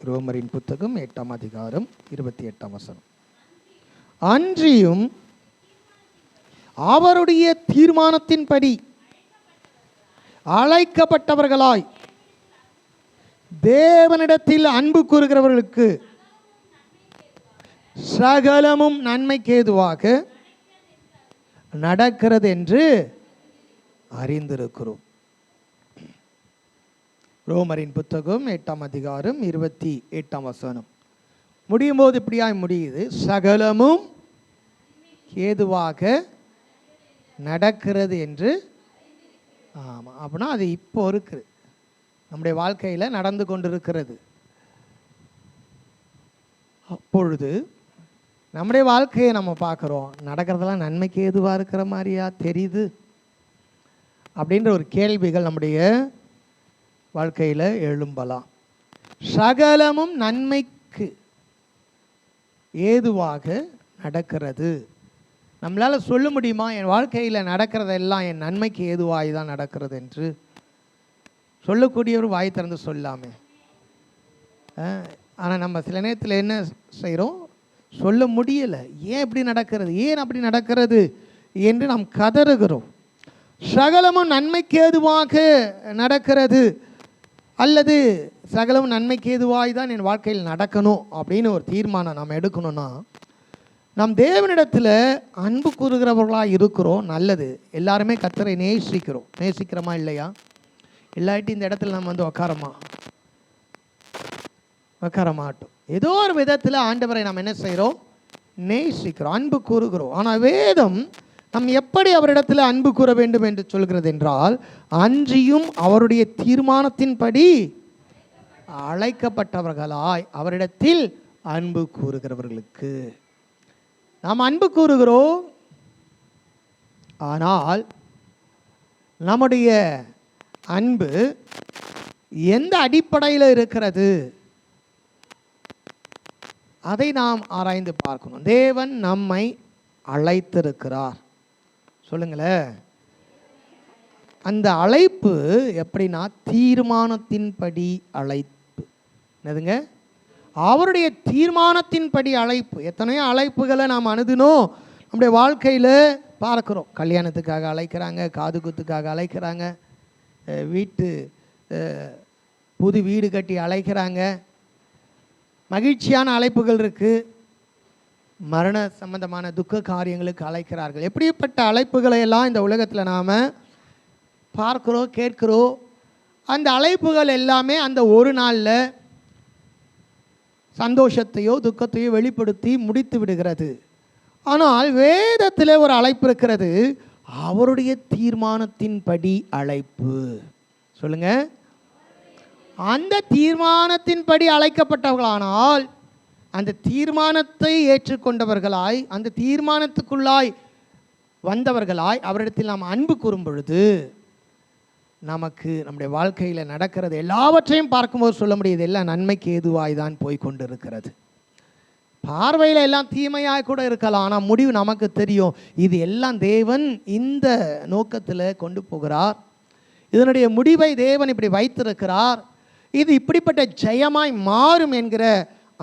ரோமரின் புத்தகம் 8ஆம் அதிகாரம் 28ஆம் வசனம். அன்றியும் அவருடைய தீர்மானத்தின்படி அழைக்கப்பட்டவர்களாய் தேவனிடத்தில் அன்பு கூறுகிறவர்களுக்கு சகலமும் நன்மைக்கேதுவாக நடக்கிறது என்று அறிந்திருக்கிறோம். ரோமரின் புத்தகம் 8ஆம் அதிகாரம் 28ஆம் வசனம் முடியும் போது இப்படியாய் முடியுது. சகலமும் ஏதுவாக நடக்கிறது என்று. ஆமாம், அப்படின்னா அது இப்போ இருக்குது, நம்முடைய வாழ்க்கையில் நடந்து கொண்டிருக்கிறது. அப்பொழுது நம்முடைய வாழ்க்கையை நம்ம பார்க்குறோம், நடக்கிறதெல்லாம் நன்மைக்கு ஏதுவாக இருக்கிற மாதிரியா தெரியுது அப்படின்ற ஒரு கேள்விகள் நம்முடைய வாழ்க்கையில் எழும்பலாம். சகலமும் நன்மைக்கு ஏதுவாக நடக்கிறது. நம்மளால் சொல்ல முடியுமா என் வாழ்க்கையில் நடக்கிறதெல்லாம் என் நன்மைக்கு ஏதுவாக தான் நடக்கிறது என்று? சொல்லக்கூடியவர் வாய் திறந்து சொல்லாமே. ஆனால் நம்ம சில நேரத்தில் என்ன செய்கிறோம், சொல்ல முடியலை. ஏன் இப்படி நடக்கிறது, ஏன் அப்படி நடக்கிறது என்று நாம் கதறுகிறோம். சகலமும் நன்மைக்கு ஏதுவாக நடக்கிறது அல்லது சகலமும் நன்மைக்கு ஏதுவாய் தான் என் வாழ்க்கையில் நடக்கணும் அப்படின்னு ஒரு தீர்மானம் நாம் எடுக்கணும்னா, நாம் தேவனிடத்தில் அன்பு கூறுகிறவர்களாக இருக்கிறோம். நல்லது, எல்லாருமே கர்த்தரை நேசிக்கிறோமா இல்லையா? இல்லாட்டி இந்த இடத்துல நம்ம உட்கார மாட்டோம். ஏதோ ஒரு விதத்தில் ஆண்டவரை நாம் என்ன செய்கிறோம், நேசிக்கிறோம், அன்பு கூறுகிறோம். ஆனால் வேதம் நாம் எப்படி அவரிடத்தில் அன்பு கூற வேண்டும் என்று சொல்கிறது என்றால், அன்றியும் அவருடைய தீர்மானத்தின்படி அழைக்கப்பட்டவர்களாய் அவரிடத்தில் அன்பு கூறுகிறவர்களுக்கு நாம் அன்பு கூறுகிறோம். ஆனால் நம்முடைய அன்பு எந்த அடிப்படையில் இருக்கிறது அதை நாம் ஆராய்ந்து பார்க்கணும். தேவன் நம்மை அழைத்திருக்கிறார். சொல்லுங்களேன், அந்த அழைப்பு எப்படின்னா தீர்மானத்தின்படி அழைப்பு. என்னதுங்க? அவருடைய தீர்மானத்தின்படி அழைப்பு. எத்தனையோ அழைப்புகளை நாம் அணுதினோம் நம்முடைய வாழ்க்கையில் பார்க்குறோம். கல்யாணத்துக்காக அழைக்கிறாங்க, காது குத்துக்காக அழைக்கிறாங்க, புது வீடு கட்டி அழைக்கிறாங்க, மகிழ்ச்சியான அழைப்புகள் இருக்குது, மரண சம்பந்தமான துக்க காரியங்களுக்கு அழைக்கிறார்கள். எப்படிப்பட்ட அழைப்புகளை எல்லாம் இந்த உலகத்தில் நாம் பார்க்குறோம், கேட்குறோம். அந்த அழைப்புகள் எல்லாமே அந்த ஒரு நாளில் சந்தோஷத்தையோ துக்கத்தையோ வெளிப்படுத்தி முடித்து விடுகிறது. ஆனால் வேதத்தில் ஒரு அழைப்பு இருக்கிறது, அவருடைய தீர்மானத்தின்படி அழைப்பு. சொல்லுங்க, அந்த தீர்மானத்தின்படி அழைக்கப்பட்டவர்களானால், அந்த தீர்மானத்தை ஏற்றுக்கொண்டவர்களாய், அந்த தீர்மானத்துக்குள்ளாய் வந்தவர்களாய் அவரிடத்தில் நாம் அன்பு கூறும் பொழுது நமக்கு நம்முடைய வாழ்க்கையில் நடக்கிறது எல்லாவற்றையும் பார்க்கும்போது சொல்ல முடியுது, எல்லாம் நன்மைக்கு ஏதுவாய் தான் போய் கொண்டு இருக்கிறது. பார்வையில் எல்லாம் தீமையாக கூட இருக்கலாம், ஆனால் முடிவு நமக்கு தெரியும், இது எல்லாம் தேவன் இந்த நோக்கத்தில் கொண்டு போகிறார், இதனுடைய முடிவை தேவன் இப்படி வைத்திருக்கிறார், இது இப்படிப்பட்ட ஜெயமாய் மாறும் என்கிற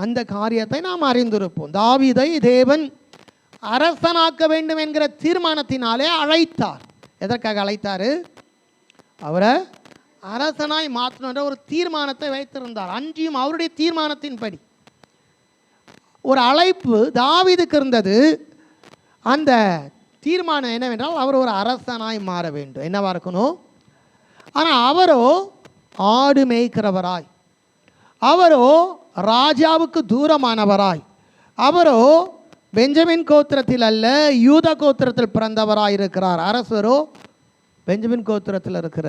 அந்த காரியத்தை நாம் அறிந்திருப்போம். தாவீதை தேவன் அரசனாக்க வேண்டும் என்கிற தீர்மானத்தினாலே அழைத்தார். எதற்காக அழைத்தார்? அவரை அரசனாய் மாற்றணுன்ற ஒரு தீர்மானத்தை வைத்திருந்தார். அன்றியும் அவருடைய தீர்மானத்தின்படி ஒரு அழைப்பு தாவீதுக்கு இருந்தது. அந்த தீர்மானம் என்னவென்றால் அவர் ஒரு அரசனாய் மாற வேண்டும். என்னவா இருக்கணும்? ஆனால் அவரோ ஆடு மேய்க்கிறவராய், அவரோ ராஜாவுக்கு தூரமானவராய், அவரோ பெஞ்சமின் கோத்திரத்தில் அல்ல யூதா கோத்திரத்தில் பிறந்தவராய் இருக்கிறார். அரசரோ பெஞ்சமின் கோத்திரத்தில் இருக்கிற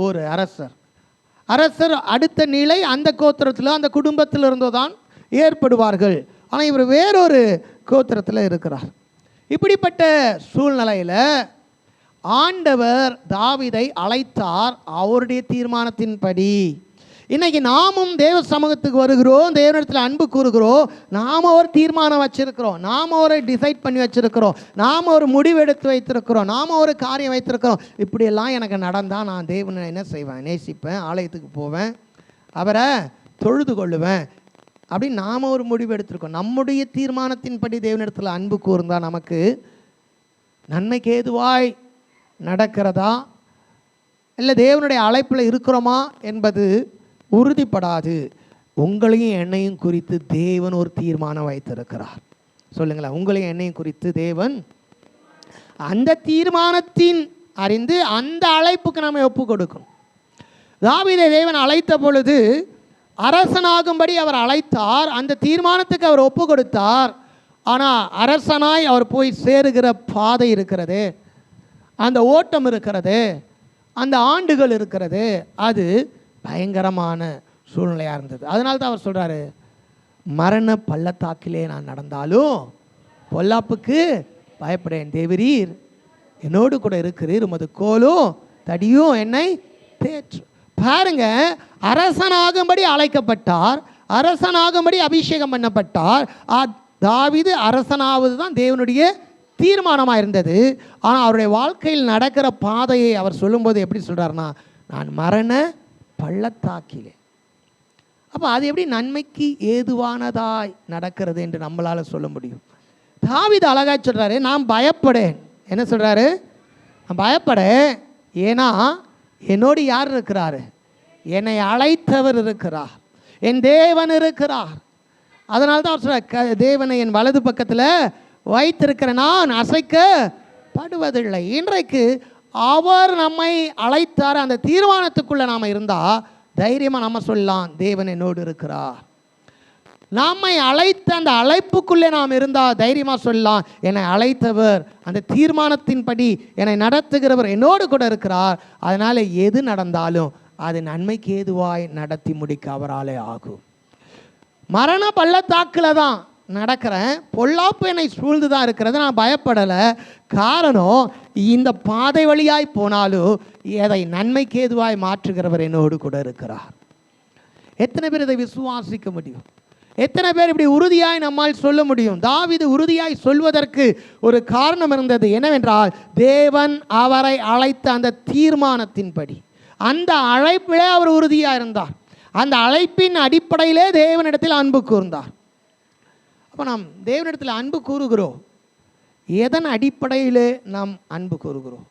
ஒரு அரசர் அடுத்த நிலை அந்த கோத்திரத்தில் அந்த குடும்பத்தில் இருந்தோ தான் ஏற்படுவார்கள். ஆனால் இவர் வேறொரு கோத்திரத்தில் இருக்கிறார். இப்படிப்பட்ட சூழ்நிலையில் ஆண்டவர் தாவீதை அழைத்தார் அவருடைய தீர்மானத்தின்படி. இன்னைக்கு நாமும் தேவ சமூகத்துக்கு வருகிறோம், தேவனிடத்தில் அன்பு கூறுகிறோம், நாம் ஒரு தீர்மானம் வச்சிருக்கிறோம், நாம் ஒரு டிசைட் பண்ணி வச்சிருக்கிறோம், நாம் ஒரு முடிவு எடுத்து வைத்திருக்கிறோம், நாம் ஒரு காரியம் வைத்திருக்கிறோம். இப்படியெல்லாம் எனக்கு நடந்தால் நான் தேவனை என்ன செய்வேன், நேசிப்பேன், ஆலயத்துக்கு போவேன், அவரை தொழுது கொள்ளுவேன் அப்படின்னு நாம் ஒரு முடிவு எடுத்திருக்கோம். நம்முடைய தீர்மானத்தின்படி தேவனிடத்தில் அன்பு கூர்ந்தால் நமக்கு நன்மைக்கு ஏதுவாய் நடக்கிறதா இல்லை தேவனுடைய அழைப்பில் இருக்கிறோமா என்பது உறுதிப்படாது. உங்களையும் என்னையும் குறித்து தேவன் ஒரு தீர்மானம் வைத்திருக்கிறார். சொல்லுங்களேன், உங்களையும் என்னையும் குறித்து தேவன் அந்த தீர்மானத்தின் அறிந்து அந்த அழைப்புக்கு நம்ம ஒப்பு கொடுக்கணும். தாவீதை தேவன் அழைத்த பொழுது அரசனாகும்படி அவர் அழைத்தார். அந்த தீர்மானத்துக்கு அவர் ஒப்பு கொடுத்தார். ஆனால் அரசனாய் அவர் போய் சேருகிற பாதை இருக்கிறது, அந்த ஓட்டம் இருக்கிறது, அந்த ஆண்டுகள் இருக்கிறது, அது பயங்கரமான சூழ்நிலையாக இருந்தது. அதனால தான் அவர் சொல்கிறாரு, மரண பள்ளத்தாக்கிலே நான் நடந்தாலும் பொல்லாப்புக்கு பயப்படேன், தேவரீர் என்னோடு கூட இருக்கிறீர், உமது கோலும் தடியும் என்னை தேற்று. பாருங்க, அரசனாகும்படி அழைக்கப்பட்டார், அரசனாகும்படி அபிஷேகம் பண்ணப்பட்டார். தாவீது அரசனாவது தான் தேவனுடைய தீர்மானமாக இருந்தது. ஆனால் அவருடைய வாழ்க்கையில் நடக்கிற பாதையை அவர் சொல்லும்போது எப்படி சொல்கிறாருன்னா, நான் மரண பள்ளத்தாக்கிலே. அப்போ அது எப்படி நன்மைக்கு ஏதுவானதாய் நடக்கிறது என்று நம்மளால் சொல்ல முடியும்? தாவீது அழகாக சொல்கிறாரு, நான் பயப்படேன். என்ன சொல்கிறாரு? நான் பயப்படேன், ஏன்னா என்னோடு யார் இருக்கிறாரு? என்னை அழைத்தவர் இருக்கிறார், என் தேவன் இருக்கிறார். அதனால தான் அவர் சொல்கிறார், தேவனை என் வலது பக்கத்தில் வைத்திருக்கிற நான் அசைக்கப்படுவதில்லை. இன்றைக்கு அவர் நம்மை அழைத்தார், அந்த தீர்மானத்துக்குள்ளே நாம் இருந்தால் தைரியமாக நம்ம சொல்லலாம், தேவன் என்னோடு இருக்கிறார். நம்மை அழைத்த அந்த அழைப்புக்குள்ளே நாம் இருந்தால் தைரியமாக சொல்லலாம், என்னை அழைத்தவர், அந்த தீர்மானத்தின்படி என்னை நடத்துகிறவர் என்னோடு கூட இருக்கிறார். அதனால் எது நடந்தாலும் அது நன்மைக்கு ஏதுவாய் நடத்தி முடிக்க அவராலே ஆகும். மரண பள்ளத்தாக்கில் தான் நடக்கிறேன், பொல்லாப்பு என்னை சூழ்ந்து தான் இருக்கிறது, நான் பயப்படலை. காரணம், இந்த பாதை வழியாய் போனாலும் எதை நன்மைக்கு ஏதுவாய் மாற்றுகிறவர் என்னோடு கூட இருக்கிறார். எத்தனை பேர் இதை விசுவாசிக்க முடியும்? எத்தனை பேர் இப்படி உறுதியாய் நம்மால் சொல்ல முடியும்? தாவீது உறுதியாய் சொல்வதற்கு ஒரு காரணம் இருந்தது. என்னவென்றால், தேவன் அவரை அழைத்த அந்த தீர்மானத்தின்படி, அந்த அழைப்பிலே அவர் உறுதியாக இருந்தார். அந்த அழைப்பின் அடிப்படையிலே தேவனிடத்தில் அன்பு கூர்ந்தார். அப்போ நாம் தேவனிடத்தில் அன்பு கூறுகிறோம், எதன் அடிப்படையிலே நாம் அன்பு கூறுகிறோம்?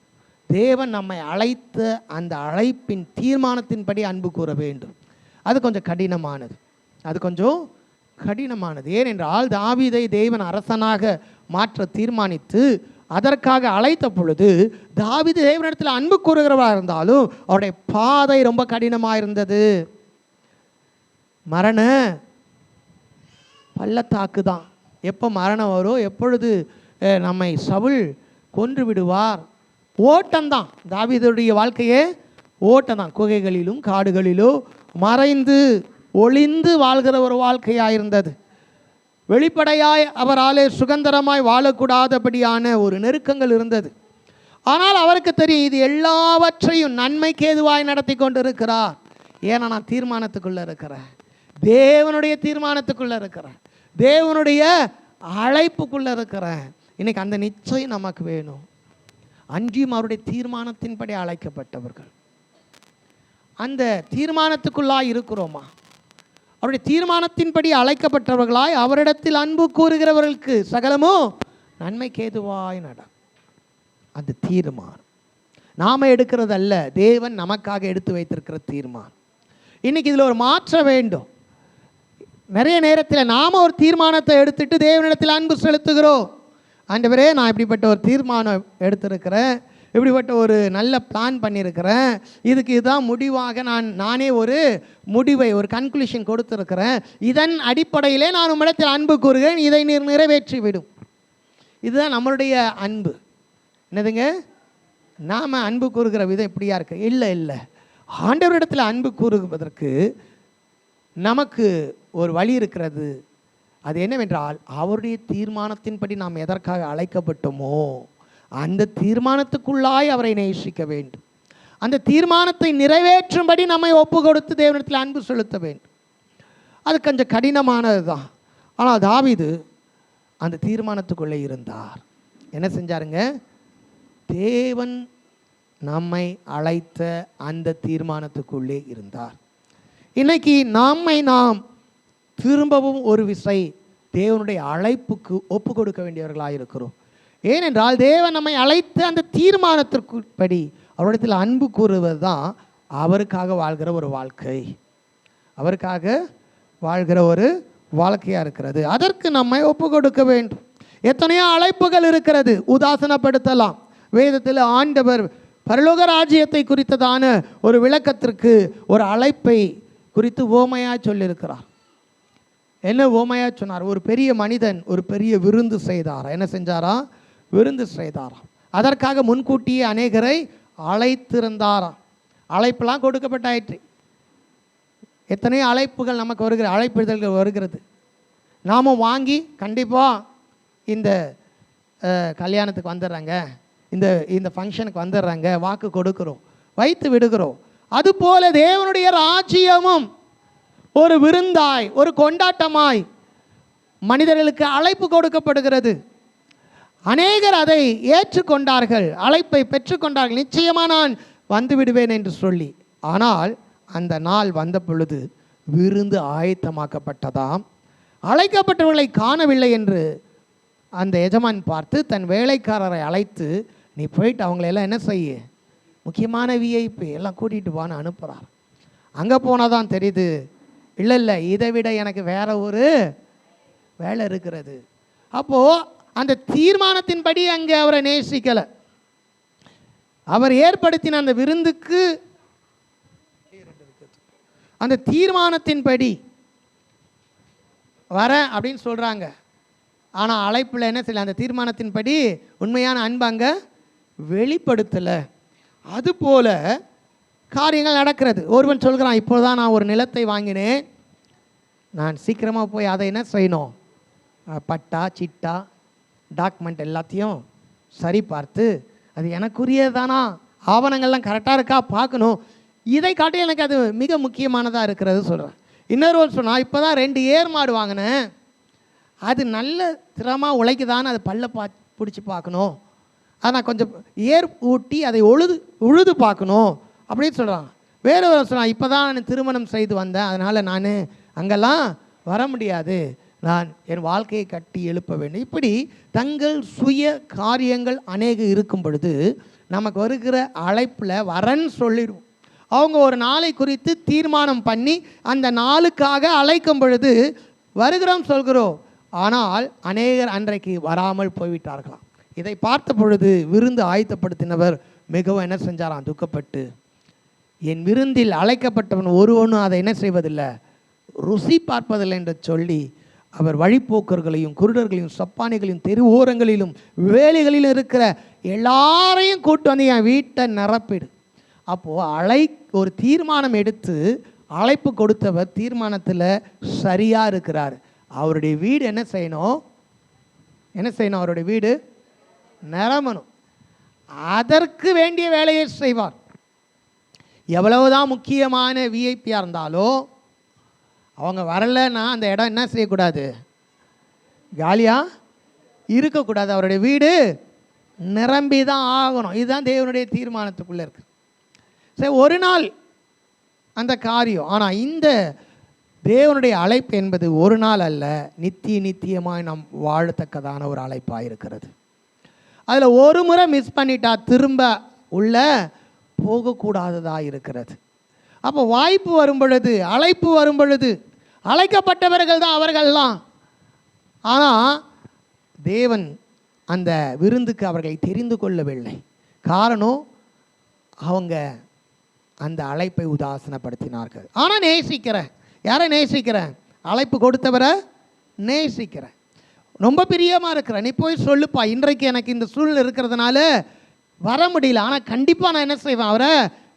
தேவன் நம்மை அழைத்த அந்த அழைப்பின் தீர்மானத்தின்படி அன்பு கூற வேண்டும். அது கொஞ்சம் கடினமானது. ஏனென்றால் தாவீதை தேவன் அரசனாக மாற்ற தீர்மானித்து அதற்காக அழைத்த பொழுது தாவீது தேவனிடத்தில் அன்பு கூறுகிறவராக இருந்தாலும் அவருடைய பாதை ரொம்ப கடினமாக இருந்தது. மரண பள்ளத்தாக்கு தான். எப்போ மரணம் வரும், எப்பொழுது நம்மை சவுல் கொன்று விடுவார், ஓட்டம்தான். தாவீதுடைய வாழ்க்கையே ஓட்டம்தான். குகைகளிலும் காடுகளிலும் மறைந்து ஒளிந்து வாழ்கிற ஒரு வாழ்க்கையாக இருந்தது. வெளிப்படையாய் அவராலே சுதந்திரமாய் வாழக்கூடாதபடியான ஒரு நெருக்கங்கள் இருந்தது. ஆனால் அவருக்கு தெரியும், இது எல்லாவற்றையும் நன்மைக்கு ஏதுவாய் நடத்தி கொண்டு இருக்கிறார். ஏன்னா நான் தீர்மானத்துக்குள்ளே இருக்கிறேன், தேவனுடைய தீர்மானத்துக்குள்ளே இருக்கிறேன், தேவனுடைய அழைப்புக்குள்ளே இருக்கிறேன். இன்னைக்கு அந்த நிச்சயம் நமக்கு வேணும். அன்றியும் அவருடைய தீர்மானத்தின்படி அழைக்கப்பட்டவர்கள். அந்த தீர்மானத்துக்குள்ளாய் இருக்கிறோமா? அவருடைய தீர்மானத்தின்படி அழைக்கப்பட்டவர்களாய் அவரிடத்தில் அன்பு கூறுகிறவர்களுக்கு சகலமோ நன்மைக்கு ஏதுவாய் நட. அந்த தீர்மானம் நாம் எடுக்கிறதல்ல, தேவன் நமக்காக எடுத்து வைத்திருக்கிற தீர்மானம். இன்னைக்கு இதில் ஒரு மாற்றம் வேண்டும். நிறைய நேரத்தில் நாம் ஒரு தீர்மானத்தை எடுத்துட்டு தேவனிடத்தில் அன்பு செலுத்துகிறோம். ஆண்டவரே, நான் இப்படிப்பட்ட ஒரு தீர்மானம் எடுத்திருக்கிறேன், இப்படிப்பட்ட ஒரு நல்ல பிளான் பண்ணியிருக்கிறேன், இதுக்கு இதுதான் முடிவாக நானே ஒரு முடிவை, ஒரு கன்க்ளூஷன் கொடுத்துருக்கிறேன், இதன் அடிப்படையிலே நான் உம்மிடத்தில் அன்பு கூறுகிறேன், இதை நீர் நிறைவேற்றி விடும். இதுதான் நம்மளுடைய அன்பு. என்னதுங்க? நாம் அன்பு கூறுகிற விதம் இப்படியா இருக்கு? இல்லை, ஆண்டவரிடத்தில் அன்பு கூறுவதற்கு நமக்கு ஒரு வழி இருக்கிறது. அது என்னவென்றால், அவருடைய தீர்மானத்தின்படி நாம் எதற்காக அழைக்கப்பட்டோமோ அந்த தீர்மானத்துக்குள்ளாய் அவரை நேசிக்க வேண்டும். அந்த தீர்மானத்தை நிறைவேற்றும்படி நம்மை ஒப்பு கொடுத்து தேவனிடத்தில் அன்பு செலுத்த வேண்டும். அது கொஞ்சம் கடினமானது தான். ஆனால் தாவீது அந்த தீர்மானத்துக்குள்ளே இருந்தார். என்ன செஞ்சாருங்க? தேவன் நம்மை அழைத்த அந்த தீர்மானத்துக்குள்ளே இருந்தார். இன்னைக்கு நாம் திரும்பவும் ஒரு விசை தேவனுடைய அழைப்புக்கு ஒப்பு கொடுக்க வேண்டியவர்களாக இருக்கிறோம். ஏனென்றால் தேவன் நம்மை அழைத்து அந்த தீர்மானத்திற்குப்படி அவரிடத்தில் அன்பு கூறுவது தான் அவருக்காக வாழ்கிற ஒரு வாழ்க்கை, அவருக்காக வாழ்கிற ஒரு வாழ்க்கையாக இருக்கிறது. அதற்கு நம்மை ஒப்பு கொடுக்க வேண்டும். எத்தனையோ அழைப்புகள் இருக்கிறது, உதாசனப்படுத்தலாம். வேதத்தில் ஆண்டவர் பரலோக ராஜ்யத்தை குறித்ததான ஒரு விளக்கத்திற்கு ஒரு அழைப்பை குறித்து ஓமையாக சொல்லியிருக்கிறார். என்ன ஓமையாக சொன்னார்? ஒரு பெரிய மனிதன் ஒரு பெரிய விருந்து செய்தாரா. என்ன செஞ்சாரா? விருந்து செய்தாராம். அதற்காக முன்கூட்டியே அநேகரை அழைத்திருந்தாராம். அழைப்பெல்லாம் கொடுக்கப்பட்டாயிற்று. எத்தனையோ அழைப்புகள் நமக்கு வருகிற அழைப்பிதழ்கள் வருகிறது. நாம் வாங்கி கண்டிப்பாக இந்த கல்யாணத்துக்கு வந்துடுறாங்க, இந்த ஃபங்க்ஷனுக்கு வந்துடுறாங்க, வாக்கு கொடுக்குறோம், வைத்து விடுகிறோம். அதுபோல தேவனுடைய ராஜ்யமும் ஒரு விருந்தாய், ஒரு கொண்டாட்டமாய் மனிதர்களுக்கு அழைப்பு கொடுக்கப்படுகிறது. அநேகர் அதை ஏற்றுக்கொண்டார்கள், அழைப்பை பெற்றுக்கொண்டார்கள். நிச்சயமாக நான் வந்து விடுவேன் என்று சொல்லி. ஆனால் அந்த நாள் வந்த பொழுது விருந்து ஆயத்தமாக்கப்பட்டதாம். அழைக்கப்பட்டவர்களை காணவில்லை என்று அந்த எஜமான் பார்த்து தன் வேலைக்காரரை அழைத்து, நீ போயிட்டு அவங்களெல்லாம் என்ன செய்ய, முக்கியமான விஐபி எல்லாம் கூட்டிகிட்டு வான்னு அனுப்புகிறார். அங்கே போனால் தான் தெரியுது, இல்லை இதை விட எனக்கு வேற ஒரு வேலை இருக்கிறது. அப்போது அந்த தீர்மானத்தின்படி அங்கே அவரை நேசிக்கலை. அவர் ஏற்படுத்தின அந்த விருந்துக்கு அந்த தீர்மானத்தின்படி வரேன் அப்படின்னு சொல்கிறாங்க. ஆனால் அழைப்பில் என்ன செய்யலை, அந்த தீர்மானத்தின்படி உண்மையான அன்பு அங்கே வெளிப்படுத்தலை. அதுபோல காரியங்கள் நடக்கிறது. ஒருவன் சொல்கிறான், இப்போ தான் நான் ஒரு நிலத்தை வாங்கினேன், நான் சீக்கிரமாக போய் அதை என்ன செய்யணும், பட்டா சிட்டா டாக்குமெண்ட் எல்லாத்தையும் சரி பார்த்து அது எனக்குரியதானா, ஆவணங்கள்லாம் கரெக்டாக இருக்கா பார்க்கணும். இதை காட்டி எனக்கு அது மிக முக்கியமானதாக இருக்கிறது சொல்கிறேன். இன்னொரு சொன்னால், இப்போ தான் 2 ஏர் மாடு வாங்கினேன், அது நல்ல திறமாக உழைக்குதான்னு அது பல்ல பிடிச்சி பார்க்கணும், அதை நான் கொஞ்சம் ஏர் ஊட்டி அதை உழுது பார்க்கணும் அப்படின்னு சொல்கிறாங்க. வேறு ஒரு சொன்னால், இப்போ தான் நான் திருமணம் செய்து வந்தேன், அதனால் நான் அங்கெல்லாம் வர முடியாது, நான் என் வாழ்க்கையை கட்டி எழுப்ப வேண்டும். இப்படி தங்கள் சுய காரியங்கள் அநேக இருக்கும் பொழுது நமக்கு வருகிற அழைப்பில் வரன்னு சொல்லிடுவோம். அவங்க ஒரு நாளை குறித்து தீர்மானம் பண்ணி அந்த நாளுக்காக அழைக்கும் பொழுது வருகிறோம் சொல்கிறோம். ஆனால் அநேகர் அன்றைக்கு வராமல் போய்விட்டார்களாம். இதை பார்த்த பொழுது விருந்து ஆயத்தப்படுத்தினவர் மிகவும் என்ன செஞ்சாராம், துக்கப்பட்டு, என் விருந்தில் அழைக்கப்பட்டவன் ஒருவனும் அதை என்ன செய்வதில்லை, ருசி பார்ப்பதில்லை என்று சொல்லி அவர் வழிப்போக்கர்களையும் குருடர்களையும் சப்பானிகளையும் தெரு ஓரங்களிலும் வேலைகளிலும் இருக்கிற எல்லாரையும் கூட்டு வந்து என் வீட்டை நிரப்பிடு. அப்போது ஒரு தீர்மானம் எடுத்து அழைப்பு கொடுத்தவர் தீர்மானத்தில் சரியாக இருக்கிறார். அவருடைய வீடு என்ன செய்யணும், அவருடைய வீடு நிரம்பணும். அதற்கு வேண்டிய வேலையை செய்வார். எவ்வளவுதான் முக்கியமான விஐபியாக இருந்தாலும் அவங்க வரலைன்னா அந்த இடம் என்ன செய்யக்கூடாது, காலியாக இருக்கக்கூடாது. அவருடைய வீடு நிரம்பி தான் ஆகணும். இதுதான் தேவனுடைய தீர்மானத்துக்குள்ளே இருக்குது. சரி, ஒரு நாள் அந்த காரியம். ஆனால் இந்த தேவனுடைய அழைப்பு என்பது ஒரு நாள் அல்ல, நித்தியமாய் நாம் வாழத்தக்கதான ஒரு அழைப்பாக இருக்கிறது. அதில் ஒரு முறை மிஸ் பண்ணிட்டா திரும்ப உள்ள போகக்கூடாததாக இருக்கிறது. அப்போ வாய்ப்பு வரும் பொழுது, அழைப்பு வரும் பொழுது, அழைக்கப்பட்டவர்கள் தான் அவர்கள்லாம். ஆனால் தேவன் அந்த விருந்துக்கு அவர்களை தெரிந்து கொள்ளவில்லை. காரணம், அவங்க அந்த அழைப்பை உதாசனப்படுத்தினார்கள். ஆனால் நேசிக்கிறேன், யாரை நேசிக்கிறேன், அழைப்பு கொடுத்தவரை நேசிக்கிறேன், ரொம்ப பிரியமாக இருக்கிறேன், நீ போய் சொல்லுப்பா, இன்றைக்கு எனக்கு இந்த சூழ்நிலை இருக்கிறதுனால வர முடியல, ஆனால் கண்டிப்பாக நான் என்ன செய்வேன், அவரை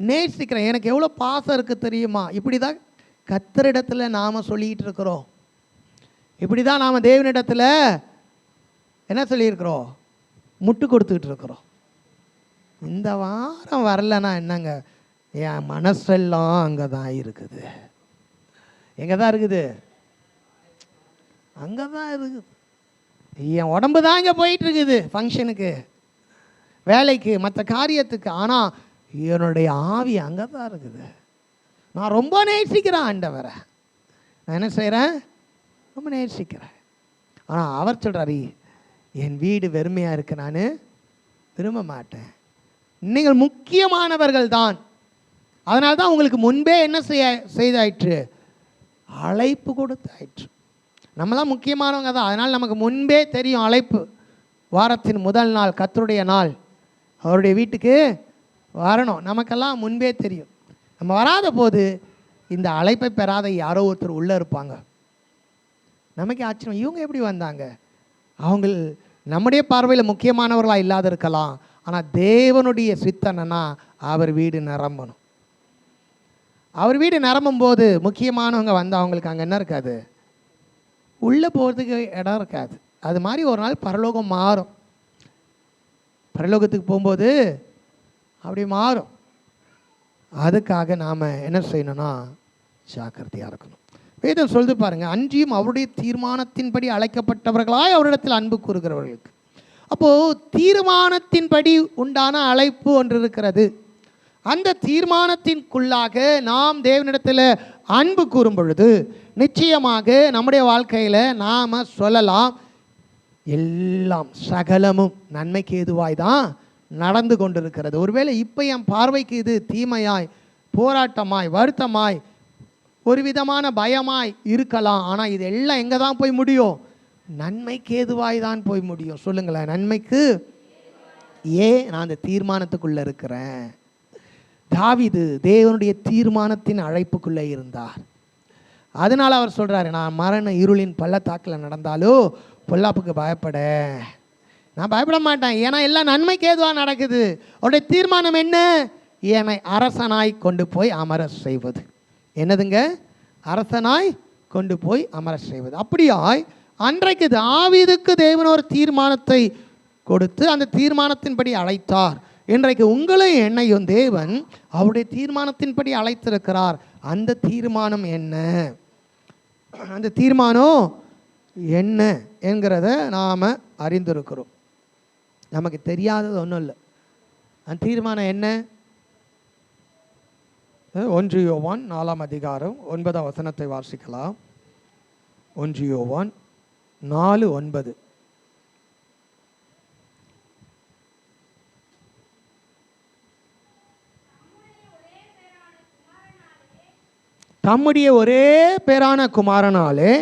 நேசிக்கிறேன், எனக்கு எவ்வளோ பாசம் இருக்குது தெரியுமா. இப்படி தான் கர்த்தரிடத்தில் நாம் சொல்லிக்கிட்டு இருக்கிறோம். இப்படி தான் நாம் தேவனிடத்தில் என்ன சொல்லியிருக்கிறோம், முட்டு கொடுத்துக்கிட்டு இருக்கிறோம். இந்த வாரம் வரலன்னா என்னங்க, என் மனசெல்லாம் அங்கே தான் இருக்குது. எங்கே தான் இருக்குது, அங்கே தான் இருக்குது. என் உடம்பு தான் இங்கே போயிட்டுருக்குது, ஃபங்க்ஷனுக்கு, வேலைக்கு, மற்ற காரியத்துக்கு. ஆனால் என்னுடைய ஆவி அங்கே தான் இருக்குது. நான் ரொம்ப நேசிக்கிறேன் ஆண்டவரை, நான் என்ன செய்கிறேன், ரொம்ப நேசிக்கிறேன். ஆனால் அவர் சொல்கிறாரு, என் வீடு வெறுமையாக இருக்க நான் விரும்ப மாட்டேன். நீங்கள் முக்கியமானவர்கள் தான், அதனால தான் உங்களுக்கு முன்பே என்ன செய்தாயிற்று, அழைப்பு கொடுத்தாயிற்று. நம்மளாம் முக்கியமானவங்க தான், அதனால் நமக்கு முன்பே தெரியும் அழைப்பு. வாரத்தின் முதல் நாள் கர்த்தருடைய நாள், அவருடைய வீட்டுக்கு வரணும், நமக்கெல்லாம் முன்பே தெரியும். நம்ம வராத போது இந்த அழைப்பை பெறாத யாரோ ஒருத்தர் உள்ளே இருப்பாங்க. நமக்கு ஆச்சரியம், இவங்க எப்படி வந்தாங்க? அவங்க நம்முடைய பார்வையில் முக்கியமானவர்களாக இல்லாத இருக்கலாம், ஆனால் தேவனுடைய சித்தனைனா அவர் வீடு நிரம்பணும். அவர் வீடு நிரம்பும் போது முக்கியமானவங்க வந்து அவங்களுக்கு அங்கே என்ன இருக்காது, உள்ளே போகிறதுக்கு இடம் இருக்காது. அது மாதிரி ஒரு நாள் பரலோகம் மாறும். பரலோகத்துக்கு போகும்போது அப்படி மாறும். அதுக்காக நாம் என்ன செய்யணும்னா ஜாக்கிரதையாக இருக்கணும். வேதம் சொல்லுது பாருங்கள், அன்றியும் அவருடைய தீர்மானத்தின்படி அழைக்கப்பட்டவர்களாய் அவரிடத்தில் அன்பு கூறுகிறவர்களுக்கு. அப்போது தீர்மானத்தின்படி உண்டான அழைப்பு ஒன்று இருக்கிறது. அந்த தீர்மானத்திற்குள்ளாக நாம் தேவனிடத்தில் அன்பு கூறும் பொழுது நிச்சயமாக நம்முடைய வாழ்க்கையில் நாம் சொல்லலாம், எல்லாம் சகலமும் நன்மைக்கு ஏதுவாய் தான் நடந்து கொண்டிருக்கிறது. ஒருவேளை இப்போ என் பார்வைக்கு இது தீமையாய், போராட்டமாய், வருத்தமாய், ஒரு விதமான பயமாய் இருக்கலாம். ஆனால் இது எல்லாம் எங்கே தான் போய் முடியும், நன்மைக்கு ஏதுவாய் தான் போய் முடியும். சொல்லுங்களேன், நன்மைக்கு. நான் அந்த தீர்மானத்துக்குள்ளே இருக்கிறேன். தாவீது தேவனுடைய தீர்மானத்தின் அழைப்புக்குள்ளே இருந்தார். அதனால் அவர் சொல்கிறாரு, நான் மரண இருளின் பள்ளத்தாக்கில் நடந்தாலோ பொல்லாப்புக்கு பயப்பட நான் பயப்பட மாட்டேன், ஏன்னா எல்லாம் நன்மைக்கு ஏதுவாக நடக்குது. அவருடைய தீர்மானம் என்ன, என்னை அரசனாய் கொண்டு போய் அமர செய்வது. என்னதுங்க, அரசனாய் கொண்டு போய் அமர செய்வது. அப்படியாய் அன்றைக்கு தாவீதுக்கு தேவன் ஒரு தீர்மானத்தை கொடுத்து அந்த தீர்மானத்தின்படி அழைத்தார். இன்றைக்கு உங்களையும் என்னையும் தேவன் அவருடைய தீர்மானத்தின்படி அழைத்திருக்கிறார். அந்த தீர்மானம் என்ன, அந்த தீர்மானம் என்ன என்கிறத நாம் அறிந்திருக்கிறோம். நமக்கு தெரியாதது ஒன்றும் இல்லை. அந்த தீர்மானம் என்ன? 1 யோவான் 4 அதிகாரம் 9 வசனத்தை வாசிக்கலாம். 1 யோவான் 4:9. தம்முடைய ஒரே பேரான குமாரனாலே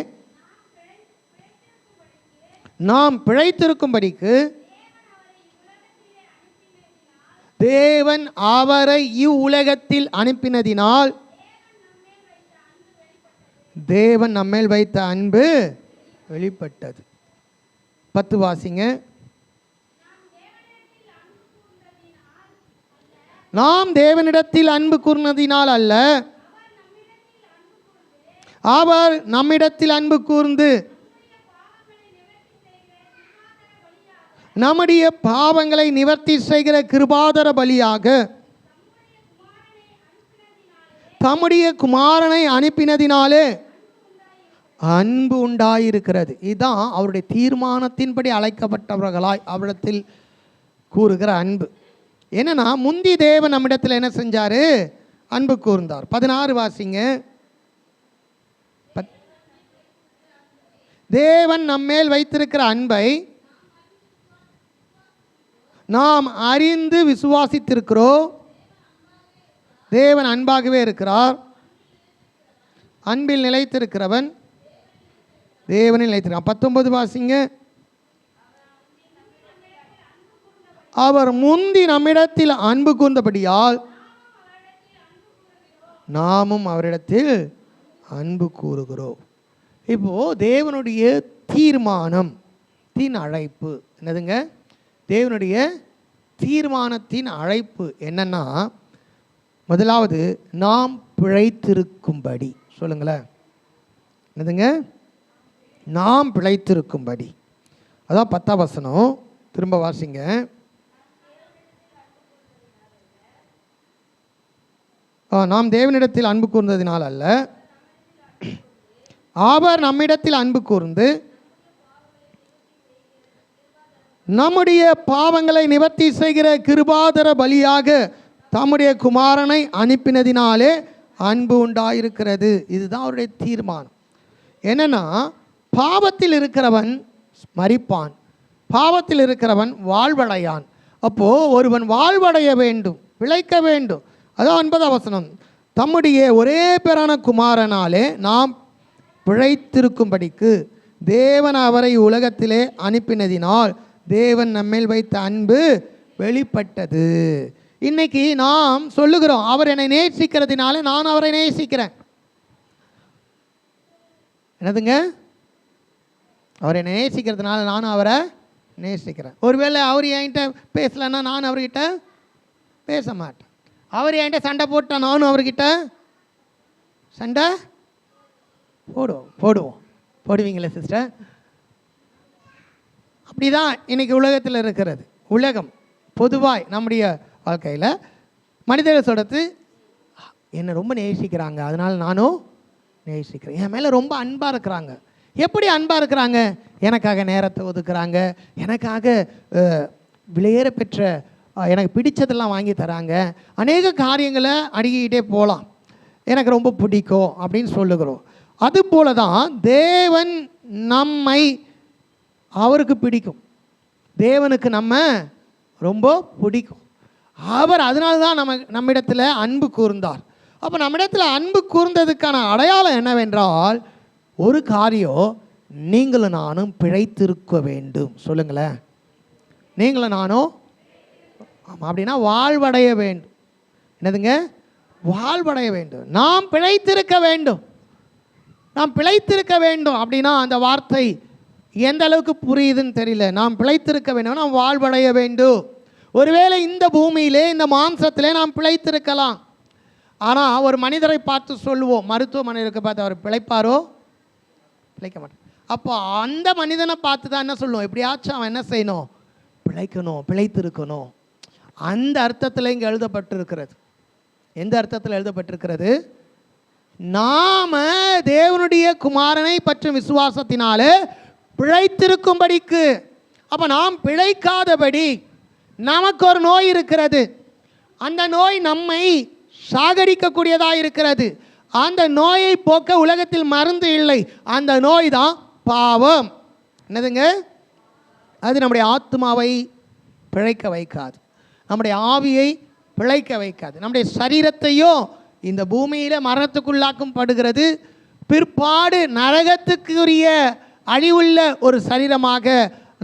நாம் பிழைத்திருக்கும்படிக்கு தேவன் அவரை இவ்வுலகத்தில் அனுப்பினதினால் தேவன் நம்மேல் வைத்த அன்பு வெளிப்பட்டது. 10 வாசிங்க. நாம் தேவனிடத்தில் அன்பு கூர்ந்ததினால் அல்ல, அவர் நம்மிடத்தில் அன்பு கூர்ந்து நம்முடைய பாவங்களை நிவர்த்தி செய்கிற கிருபாதர பலியாக தம்முடைய குமாரனை அனுப்பினதினாலே அன்பு உண்டாயிருக்கிறது. இதுதான் அவருடைய தீர்மானத்தின்படி அழைக்கப்பட்டவர்களாய் அவரிடத்தில் கூறுகிற அன்பு. என்னன்னா, முந்தி தேவன் நம்மிடத்தில் என்ன செஞ்சாரு, அன்பு கூர்ந்தார். 16 வாசிங்க. தேவன் நம்மேல் வைத்திருக்கிற அன்பை நாம் அறிந்து விசுவாசித்திருக்கிறோம். தேவன் அன்பாகவே இருக்கிறார். அன்பில் நிலைத்திருக்கிறவன் தேவனில் நிலைத்திருக்கிறான். 19 வாசிங்க. அவர் முந்தி நம்மிடத்தில் அன்பு கூர்ந்தபடியால் நாமும் அவரிடத்தில் அன்பு கூறுகிறோம். இப்போ தேவனுடைய தீர்மானத்தின் அழைப்பு என்னதுங்க? தேவனுடைய தீர்மானத்தின் அழைப்பு என்னன்னா, முதலாவது நாம் பிழைத்திருக்கும்படி. சொல்லுங்களேன், என்னதுங்க? நாம் பிழைத்திருக்கும்படி. அதான் 10 வசனம். திரும்ப வாசிங்க. நாம் தேவனிடத்தில் அன்பு கூர்ந்ததினால் அல்ல, அவர் நம்மிடத்தில் அன்பு கூர்ந்து நம்முடைய பாவங்களை நிவர்த்தி செய்கிற கிருபாதர பலியாக தம்முடைய குமாரனை அனுப்பினதினாலே அன்பு உண்டாயிருக்கிறது. இதுதான் அவருடைய தீர்மானம். என்னன்னா, பாவத்தில் இருக்கிறவன் மரிப்பான், பாவத்தில் இருக்கிறவன் வாழ்வடையான். அப்போ ஒருவன் வாழ்வடைய வேண்டும், பிழைக்க வேண்டும். அதான் 9ஆம் வசனம், தம்முடைய ஒரே பேரான குமாரனாலே நாம் பிழைத்திருக்கும்படிக்கு தேவன் அவரை உலகத்திலே அனுப்பினதினால் தேவன் நம்மேல் வைத்த அன்பு வெளிப்பட்டது. இன்னைக்கு நாம் சொல்லுகிறோம், அவர் என்னை நேசிக்கிறதுனால நான் அவரை நேசிக்கிறேன். என்னதுங்க? அவர் என்னை நேசிக்கிறதுனால நானும் அவரை நேசிக்கிறேன். ஒருவேளை அவர் என்கிட்ட பேசலைன்னா நான் அவர்கிட்ட பேச மாட்டேன். அவர் என்கிட்ட சண்டை போட்டால் நானும் அவர்கிட்ட சண்டை போடுவீங்களே சிஸ்டர்? அப்படி தான் இன்றைக்கி உலகத்தில் இருக்கிறது. உலகம் பொதுவாய் நம்முடைய வாழ்க்கையில் மனிதர்கள் சொல்கிறது, என்னை ரொம்ப நேசிக்கிறாங்க அதனால் நானும் நேசிக்கிறேன், என் மேலே ரொம்ப அன்பாக இருக்கிறாங்க. எப்படி அன்பாக இருக்கிறாங்க? எனக்காக நேரத்தை ஒதுக்குறாங்க, எனக்காக விலையேற பெற்ற எனக்கு பிடிச்சதெல்லாம் வாங்கி தராங்க, அநேக காரியங்களை அடுக்கிக்கிட்டே போகலாம், எனக்கு ரொம்ப பிடிக்கும் அப்படின்னு சொல்லுகிறோம். அதுபோல தான் தேவன் நம்மை அவருக்கு பிடிக்கும், தேவனுக்கு நம்ம ரொம்ப பிடிக்கும். அவர் அதனால தான் நம்மிடத்தில் அன்பு கூர்ந்தார். அப்போ நம்மிடத்தில் அன்பு கூர்ந்ததுக்கான அடையாளம் என்னவென்றால், ஒரு காரியம், நீங்களும் நானும் பிழைத்திருக்க வேண்டும். சொல்லுங்களேன், நீங்களும் நானும். ஆமாம், அப்படின்னா வாழ்வடைய வேண்டும். என்னதுங்க? வாழ்வடைய வேண்டும். நாம் பிழைத்திருக்க வேண்டும். நாம் பிழைத்திருக்க வேண்டும் அப்படின்னா அந்த வார்த்தை எந்த அளவுக்கு புரியுதுன்னு தெரியல. நாம் பிழைத்திருக்க வேண்டும், நாம் வாழ்வடைய வேண்டும். ஒருவேளை இந்த பூமியிலே, இந்த மாம்சத்திலே நாம் பிழைத்திருக்கலாம். ஆனால் ஒரு மனிதரை பார்த்து சொல்லுவோம், மருத்துவமனைக்கு பார்த்து அவர் பிழைப்பாரோ? பிழைக்க மாட்டார். அப்போ அந்த மனிதனை பார்த்து தான் என்ன சொல்லுவோம், எப்படியாச்சும் அவன் என்ன செய்யணும், பிழைக்கணும், பிழைத்திருக்கணும். அந்த அர்த்தத்தில் இங்கே எழுதப்பட்டிருக்கிறது. எந்த அர்த்தத்தில் எழுதப்பட்டிருக்கிறது? நாம தேவனுடைய குமாரனை பற்றும் விசுவாசத்தினாலே பிழைத்திருக்கும்படிக்கு. அப்போ நாம் பிழைக்காதபடி நமக்கு ஒரு நோய் இருக்கிறது. அந்த நோய் நம்மை சாகடிக்கக்கூடியதாக இருக்கிறது. அந்த நோயை போக்க உலகத்தில் மருந்து இல்லை. அந்த நோய் தான் பாவம். என்னதுங்க? அது நம்முடைய ஆத்மாவை பிழைக்க வைக்காது, நம்முடைய ஆவியை பிழைக்க வைக்காது, நம்முடைய சரீரத்தையும் இந்த பூமியில் மரணத்துக்குள்ளாக்கும் படுகிறது. பிற்பாடு நரகத்துக்குரிய அழிவுள்ள ஒரு சரீரமாக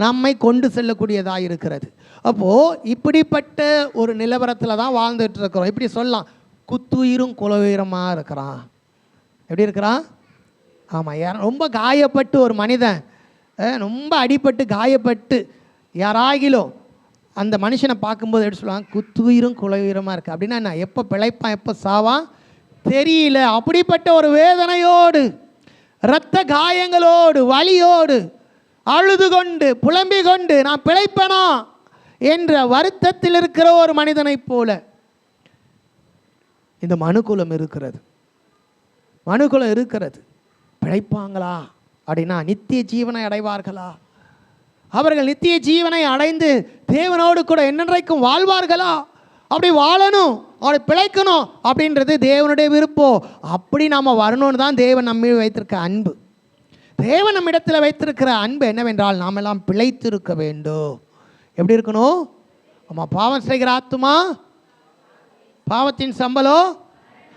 நம்மை கொண்டு செல்லக்கூடியதாக இருக்கிறது. அப்போது இப்படிப்பட்ட ஒரு நிலவரத்தில் தான் வாழ்ந்துட்டு இருக்கிறோம். இப்படி சொல்லலாம், குத்துயிரும் குலவுயிரமாக இருக்கிறான். எப்படி இருக்கிறான்? ஆமாம், ரொம்ப காயப்பட்டு ஒரு மனிதன் ரொம்ப அடிபட்டு காயப்பட்டு யாராகிலும் அந்த மனுஷனை பார்க்கும்போது எப்படி சொல்லுவாங்க, குத்துயிரும் குலவுயிரமாக இருக்குது. அப்படின்னா நான் எப்போ பிழைப்பான் எப்போ சாவான் தெரியல. அப்படிப்பட்ட ஒரு வேதனையோடு, இரத்த காயங்களோடு, வலியோடு, அழுது கொண்டு புலம்பிக் கொண்டு நான் பிழைப்பனா என்ற வருத்தத்தில் இருக்கிற ஒரு மனிதனைப் போல இந்த மனுக்குலம் இருக்கிறது. மனுக்குலம் இருக்கிறது. பிழைப்பாங்களா அப்படின்னா நித்திய ஜீவனை அடைவார்களா? அவர்கள் நித்திய ஜீவனை அடைந்து தேவனோடு கூட என்னென்றைக்கும் வாழ்வார்களா? அப்படி வாழணும், அப்படி பிழைக்கணும் அப்படின்றது தேவனுடைய விருப்பம். அப்படி நாம் வரணும்னு தான் தேவன் நம்ம வைத்திருக்க அன்பு. தேவன் நம்ம இடத்துல வைத்திருக்கிற அன்பு என்னவென்றால், நாம் எல்லாம் பிழைத்திருக்க வேண்டும். எப்படி இருக்கணும்? ஆமாம், பாவம் செய்கிற ஆத்துமா பாவத்தின் சம்பளம்.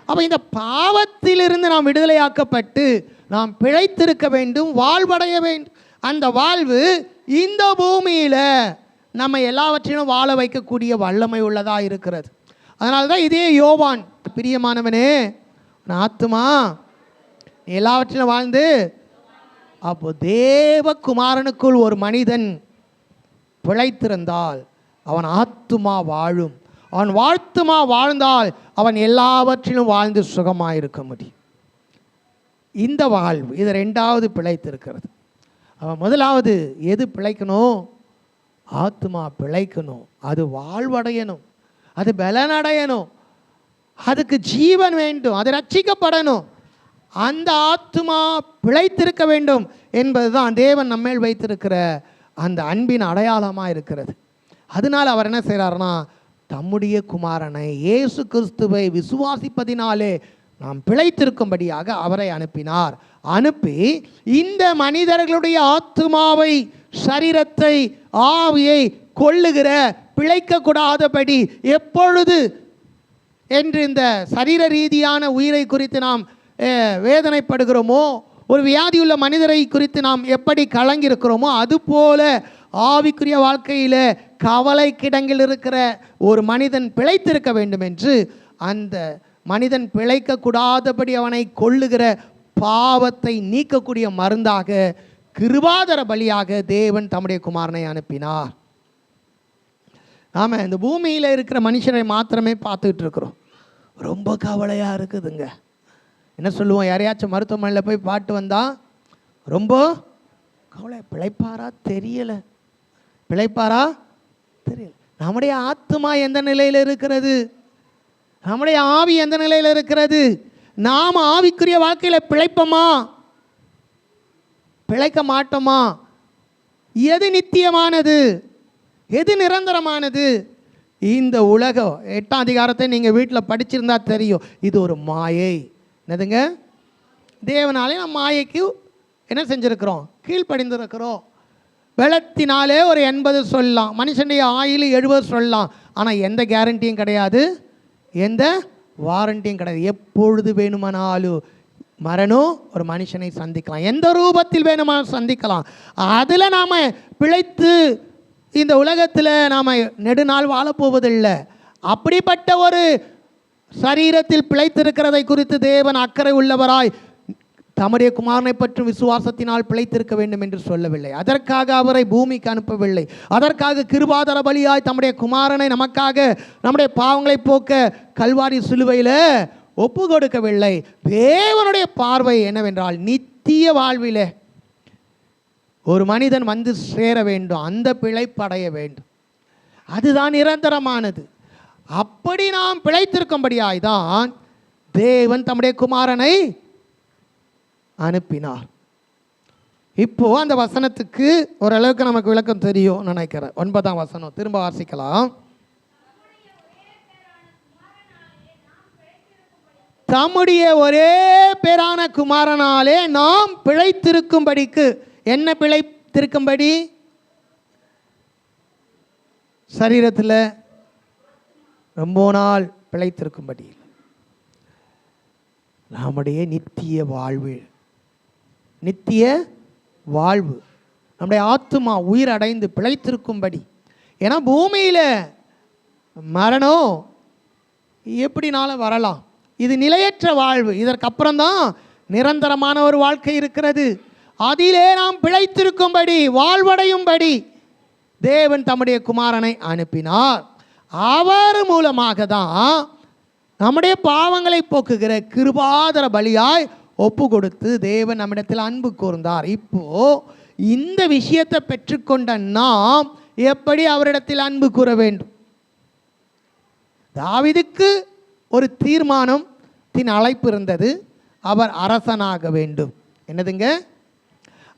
அப்போ இந்த பாவத்திலிருந்து நாம் விடுதலையாக்கப்பட்டு நாம் பிழைத்திருக்க வேண்டும், வாழ்வடைய வேண்டும். அந்த வாழ்வு இந்த பூமியில் நம்ம எல்லாவற்றையும் வாழ வைக்கக்கூடிய வல்லமை உள்ளதாக இருக்கிறது. அதனால தான் இதே யோவான், பிரியமானவனே ஆத்துமா நீ எல்லாவற்றிலும் வாழ்ந்து. அப்போ தேவகுமாரனுக்குள் ஒரு மனிதன் பிழைத்திருந்தால் அவன் ஆத்துமா வாழும். அவன் வாழ்த்துமா வாழ்ந்தால் அவன் எல்லாவற்றிலும் வாழ்ந்து சுகமாக இருக்க முடியும். இந்த வாழ்வு இது ரெண்டாவது பிழைத்திருக்கிறது. அவன் முதலாவது எது பிழைக்கணும்? ஆத்துமா பிழைக்கணும், அது வாழ்வடையணும், அது பலனடையணும், அதுக்கு ஜீவன் வேண்டும், அது ரட்சிக்கப்படணும். அந்த ஆத்துமா பிழைத்திருக்க வேண்டும் என்பதுதான் தேவன் நம்மேல் வைத்திருக்கிற அந்த அன்பின் அடையாளமாக இருக்கிறது. அதனால் அவர் என்ன செய்கிறார்னா, தம்முடைய குமாரனை இயேசு கிறிஸ்துவை விசுவாசிப்பதினாலே நாம் பிழைத்திருக்கும்படியாக அவரை அனுப்பினார். அனுப்பி இந்த மனிதர்களுடைய ஆத்துமாவை, சரீரத்தை, ஆவியை கொள்ளுகிற, பிழைக்கக்கூடாதபடி எப்பொழுது என்று இந்த சரீர ரீதியான உயிரை குறித்து நாம் வேதனைப்படுகிறோமோ, ஒரு வியாதியுள்ள மனிதரை குறித்து நாம் எப்படி கலங்கியிருக்கிறோமோ, அதுபோல ஆவிக்குரிய வாழ்க்கையில் கவலை கிடங்கில் இருக்கிற ஒரு மனிதன் பிழைத்திருக்க வேண்டும் என்று, அந்த மனிதன் பிழைக்கக்கூடாதபடி அவனை கொள்ளுகிற பாவத்தை நீக்கக்கூடிய மருந்தாக, கிருபாதர பலியாக தேவன் தம்முடைய குமாரனை அனுப்பினார். நாம் இந்த பூமியில் இருக்கிற மனுஷரை மாத்திரமே பார்த்துக்கிட்டு இருக்கிறோம். ரொம்ப கவலையாக இருக்குதுங்க. என்ன சொல்லுவோம், யாரையாச்சும் மருத்துவமனையில் போய் பாட்டு வந்தால் ரொம்ப கவலை, பிழைப்பாரா தெரியலை, பிழைப்பாரா தெரியல. நம்முடைய ஆத்துமா எந்த நிலையில் இருக்கிறது? நம்முடைய ஆவி எந்த நிலையில் இருக்கிறது? நாம் ஆவிக்குரிய வாழ்க்கையில் பிழைப்போமா, பிழைக்க மாட்டோமா? எது நித்தியமானது, எது நிரந்தரமானது? இந்த உலகம் 8ஆம் அதிகாரத்தை நீங்கள் வீட்டில் படிச்சிருந்தா தெரியும். இது ஒரு மாயை. என்னதுங்க? தேவனாலே நம்ம மாயைக்கு என்ன செஞ்சுருக்கிறோம்? கீழ்ப்படிந்திருக்கிறோம். வெள்ளத்தினாலே ஒரு 80 சொல்லலாம், மனுஷனுடைய ஆயுள் 70 சொல்லலாம். ஆனால் எந்த கேரண்டியும் கிடையாது, எந்த வாரண்டியும் கிடையாது. எப்பொழுது வேணுமானாலும் மரணம் ஒரு மனுஷனை சந்திக்கலாம், எந்த ரூபத்தில் வேணுமானாலும் சந்திக்கலாம். அதில் நாம் பிழைத்து இந்த உலகத்தில் நாம் நெடுநாள் வாழப்போவதில்லை. அப்படிப்பட்ட ஒரு சரீரத்தில் பிழைத்திருக்கிறதை குறித்து தேவன் அக்கறை உள்ளவராய் தம்முடைய குமாரனை பற்றி விசுவாசத்தினால் பிழைத்திருக்க வேண்டும் என்று சொல்லவில்லை. அதற்காக அவரை பூமிக்கு அனுப்பவில்லை. அதற்காக கிருபாதர பலியாய் தம்முடைய குமாரனை நமக்காக நம்முடைய பாவங்களை போக்க கல்வாரி சிலுவையில் ஒப்பு கொடுக்கவில்லை. தேவனுடைய பார்வை என்னவென்றால், நித்திய வாழ்விலே ஒரு மனிதன் வந்து சேர வேண்டும், அந்த பிழைப்படைய வேண்டும். அதுதான் நிரந்தரமானது. அப்படி நாம் பிழைத்திருக்கும்படியாய்தான் தேவன் தம்முடைய குமாரனை அனுப்பினார். இப்போ அந்த வசனத்துக்கு ஓரளவுக்கு நமக்கு விளக்கம் தெரியும் நினைக்கிறேன். 9ஆம் வசனம் திரும்ப வாசிக்கலாம். தம்முடைய ஒரே பேரான குமாரனாலே நாம் பிழைத்திருக்கும்படிக்கு. என்ன பிழைத்திருக்கும்படி? சரீரத்தில் ரொம்ப நாள் பிழைத்திருக்கும்படி, நம்முடைய நித்திய வாழ்வு, நித்திய வாழ்வு, நம்முடைய ஆத்துமா உயிர் அடைந்து பிழைத்திருக்கும்படி. ஏன்னா பூமியில் மரணம் எப்படினாலும் வரலாம். இது நிலையற்ற வாழ்வு. இதற்கப்புறம்தான் நிரந்தரமான ஒரு வாழ்க்கை இருக்கிறது. அதிலே நாம் பிழைத்திருக்கும்படி, வாழ்வடையும்படி தேவன் தம்முடைய குமாரனை அனுப்பினார். அவர் மூலமாக தான் நம்முடைய பாவங்களை போக்குகிற கிருபாதர பலியாய் ஒப்பு கொடுத்து தேவன் நம்மிடத்தில் அன்பு கூர்ந்தார். இப்போ இந்த விஷயத்தை பெற்றுக்கொண்ட நாம் எப்படி அவரிடத்தில் அன்பு கூற வேண்டும்? தாவீதுக்கு ஒரு தீர்மானத்தின் அழைப்பு இருந்தது. அவர் அரசனாக வேண்டும். என்னதுங்க?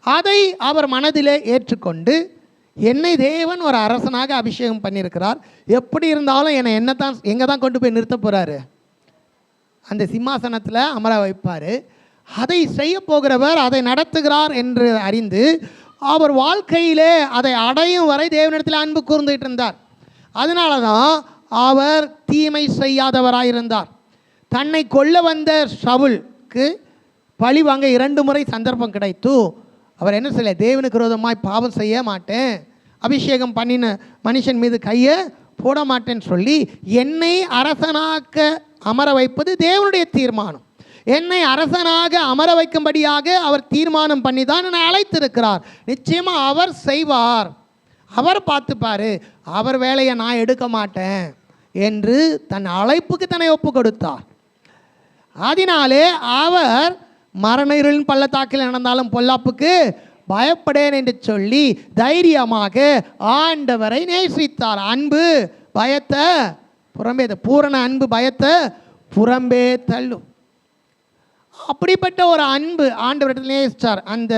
அதை அவர் மனதிலே ஏற்றுக்கொண்டு, என்னை தேவன் ஒரு அரசனாக அபிஷேகம் பண்ணியிருக்கிறார், எப்படி இருந்தாலும் என்னை எங்கே தான் கொண்டு போய் நிறுத்த போகிறாரு? அந்த சிம்மாசனத்தில் அமர வைப்பார். அதை செய்ய போகிறவர், அதை நடத்துகிறார் என்று அறிந்து அவர் வாழ்க்கையிலே அதை அடையும் வரை தேவனிடத்தில் அன்பு கூர்ந்துகிட்டு இருந்தார். அதனால தான் அவர் தீமை செய்யாதவராயிருந்தார். தன்னை கொல்ல வந்த சவுலுக்கு பழி வாங்க 2 முறை சந்தர்ப்பம் கிடைத்து அவர் என்ன செய்யல? தேவனுக்கு விரோதமாய் பாவம் செய்ய மாட்டேன், அபிஷேகம் பண்ணின மனுஷன் மீது கையை போட மாட்டேன்னு சொல்லி, என்னை அரசனாக அமர வைப்பது தேவனுடைய தீர்மானம். என்னை அரசனாக அமர வைக்கும்படியாக அவர் தீர்மானம் பண்ணி தான் என்னை அழைத்திருக்கிறார். நிச்சயமாக அவர் செய்வார், அவர் பார்த்துப்பார், அவர் வேலையை நான் எடுக்க மாட்டேன் என்று தன் அழைப்புக்கு தன்னை ஒப்பு கொடுத்தார். அதனாலே அவர் மரண இருளின் பள்ளத்தாக்கில் நடந்தாலும் பொல்லாப்புக்கு பயப்படேன் என்று சொல்லி தைரியமாக ஆண்டவரை நேசித்தார். அன்பு பயத்தை புறம்பே, பூரண அன்பு பயத்தை புறம்பே தள்ளும். அப்படிப்பட்ட ஒரு அன்பு ஆண்டவரிடத்தில் நேசித்தார். அந்த